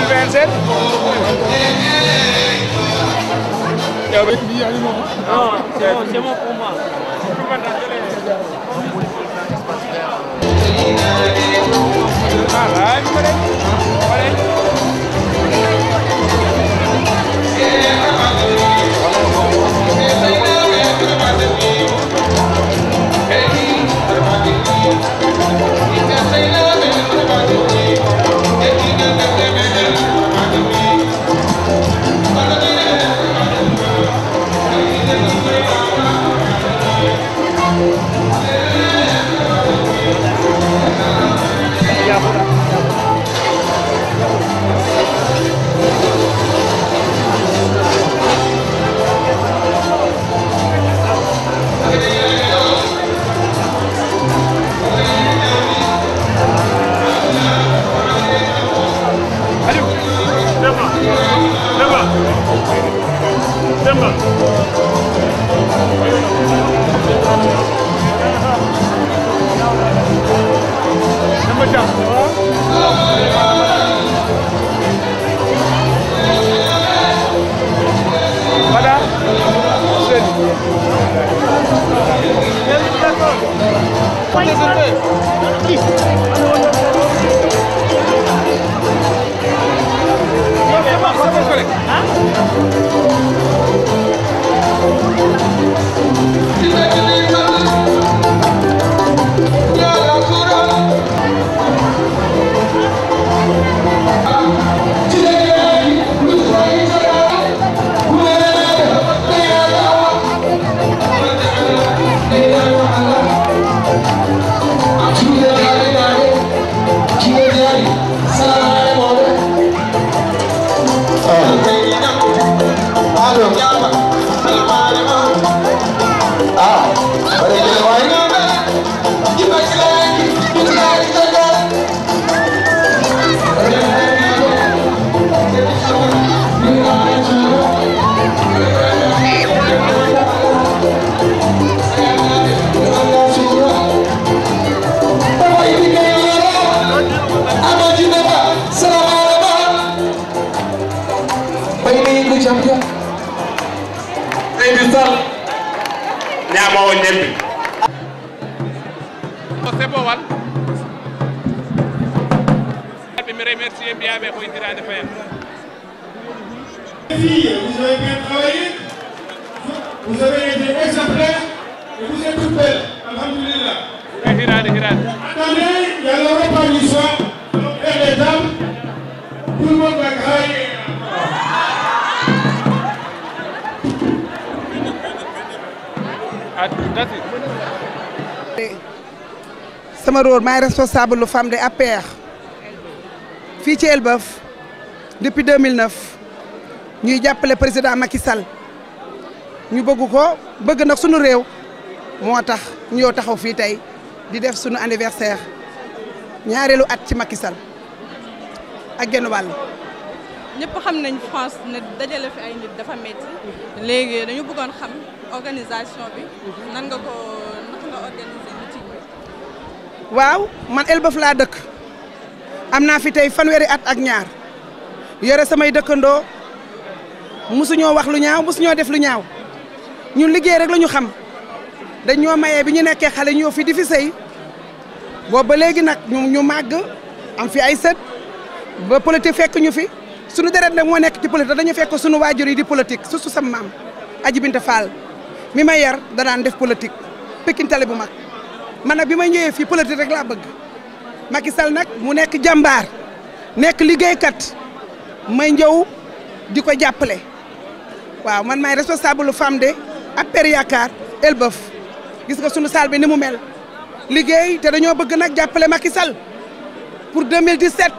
2027. Non, c'est bon pour moi. C'est bon, voilà. Je me remercie bien pour le travail de faire. Les filles, vous avez bien travaillé, vous avez été exemplaires et vous êtes toutes belles. Alhamdulillah. Attendez, il y a le repas du soir, et les dames, tout le monde va grailler. sama rôle maay responsable lu femme de APR fii ci Elbeuf depuis 2009 ñuy jàppale président Macky Sall ñu bëgg ko bëgg nag sunu réew moo tax ñu yow taxaw fii tey di def sunu anniversaire ñaareelu at ci Macky Sall ak genn wàll. ñëpp xam nañ France ne dajale fi ay nit dafa métti léegi dañu bëggoon xam organisation bi nan nga ko naka nga organiser meeting bi. waaw man Elbeuf laa dëkk am naa fi tey fanweeri at ak ñaar yore samay dëkkandoo musuñoo wax lu ñaaw musuñoo def lu ñaaw ñun liggéey rek la ñu xam dañ ñoo mayee bi ñu nekkee xale ñoo fi di fi sëy boobu ba léegi nag ñu màgg am fi ay sët ba politique fekk ñu fi sunu deret nag moo nekk ci politique dañu fekk sunu waajur yi di politique surtout sama maam Aji Binta Fall mi ma yar danaan def politique Pikine Tali bu mag man nag bi ma ñëwee fii politique rek laa bëgg Macky Sall nag mu nekk jàmbaar nekk liggéeykat may ñëw di ko jàppale waaw man maay responsable femme de APR Yaakaar Elbeuf gis nga sunu salle bi ni mu mel liggéey te dañoo bëgg nag jàppale Macky Sall pour 2017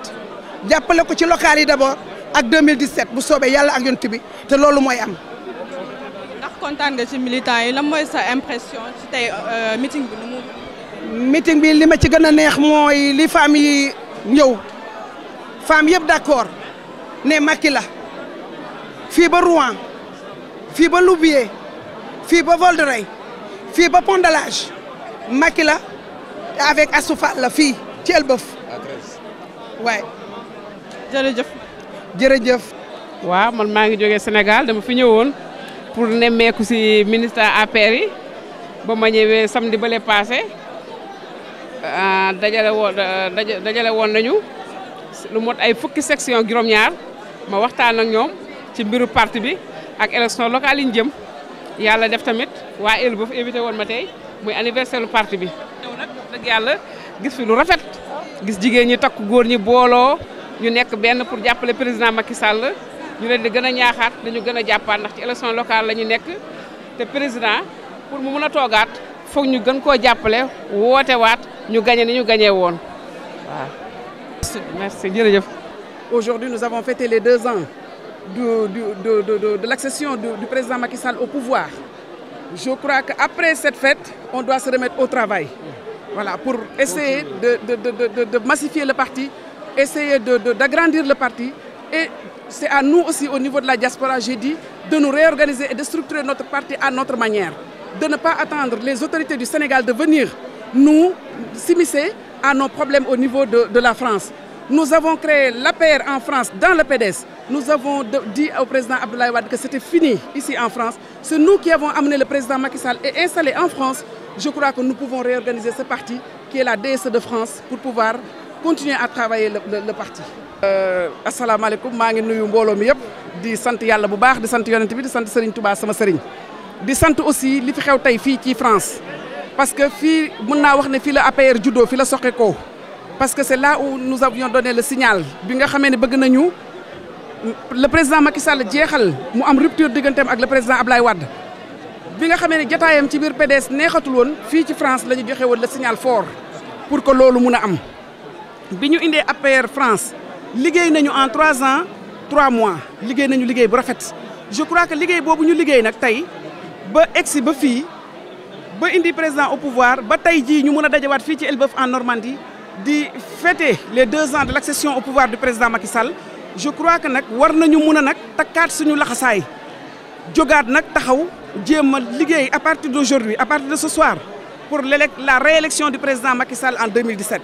jàppale ko ci local yi d'abord ak 2017 bu soobee yàlla ak yonent bi te loolu mooy am. ndax kontaan nga ci militants yi lan mooy sa impression ci tey meeting bi nu mu. meeting bi li ma ci gën a neex mooy li femmes yi ñëw femmes yëpp d'accord ne Macky la fii ba Rouen fii ba Louviers fii ba Val-d'Oreille fii ba Pont-de-l'Âge Macky la avec Astou Fall la fii ci Elbeuf waaye. jërëjëf. jërëjëf. waaw man maa ngi jógee Sénégal dama fi ñëwoon pour nemmeeku ci ministre APR yi ba ma ñëwee samedi bale passé dajale woon nañu lu mot ay fukki section juróom-ñaar ma waxtaan ak ñoom ci mbiru parti bi ak élection locale yi ñu jëm yàlla def tamit waa Elbeuf invité woon ma tey muy anniversaire lu parti bi. ñëw nag dëgg yàlla gis fi lu rafet gis jigéen ñi takku góor ñi booloo ñu nekk benn pour jàppale président Macky Sall ñu leen di gën a ñaaxaat dañu gën a jàppaat ndax ci élection locale la ñu nekk te président pour mu mën a toogaat foog ñu gën koo jàppale woote waat ñu gagné ni ñu gagné woon waaw. merci jërëjëf. Aujourd'hui, nous avons fêté les 2 ans de l'accession du président Macky Sall au pouvoir. Je crois qu'après cette fête, on doit se remettre au travail. Voilà, pour essayer de massifier le parti, essayer d'agrandir le parti. Et c'est à nous aussi, au niveau de la diaspora, j'ai dit, de nous réorganiser et de structurer notre parti à notre manière. De ne pas attendre les autorités du Sénégal de venir nous s'immiscer à nos problèmes au niveau de la France. Nous avons créé l'APR en France, dans le PDS. Nous avons dit au président Abdoulaye Wade que c'était fini ici en France. C'est nous qui avons amené le président Macky Sall et installé en France. Je crois que nous pouvons réorganiser ce parti, qui est la DSE de France, pour pouvoir continuer à travailler le parti. Assalamu alaikum, maa ngi nuyu mbooloo mi yëpp di sant Yàlla bu baax di sant Yonent bi di sant Serigne Touba sama Serigne. di sant aussi li fi xew tey fii ci France parce que fii mën naa wax ne fii la APR juddoo fii la soqeekoo. Parce que c'est là où nous avions donné le signal bi nga xamee ne bëgg nañu le président Macky Sall jeexal mu am rupture digganteem ak le président Abdoulaye Wade bi nga xamee ne jotaayam ci biir PDS neexatul woon fii ci France la ñu joxe woon le signal fort pour que loolu mun a am. bi ñu indee APR France liggéey nañu en 3 ans 3 mois liggéey nañu liggéey bu rafet. Je crois que liggéey boobu ñu liggéey nag tey ba egsi ba fii ba indi président au pouvoir ba tey jii ñu mun a dajawaat fii ci Elbeuf en Normandie. di fêter les 2 ans de l'accession au pouvoir du président Macky Sall je crois que nag war nañu mun a nag takkaat suñu laxasaay jógaat nag taxaw jéem a liggéey à partir d'aujourd'hui à partir de ce soir pour la réélection du président Macky Sall en 2017.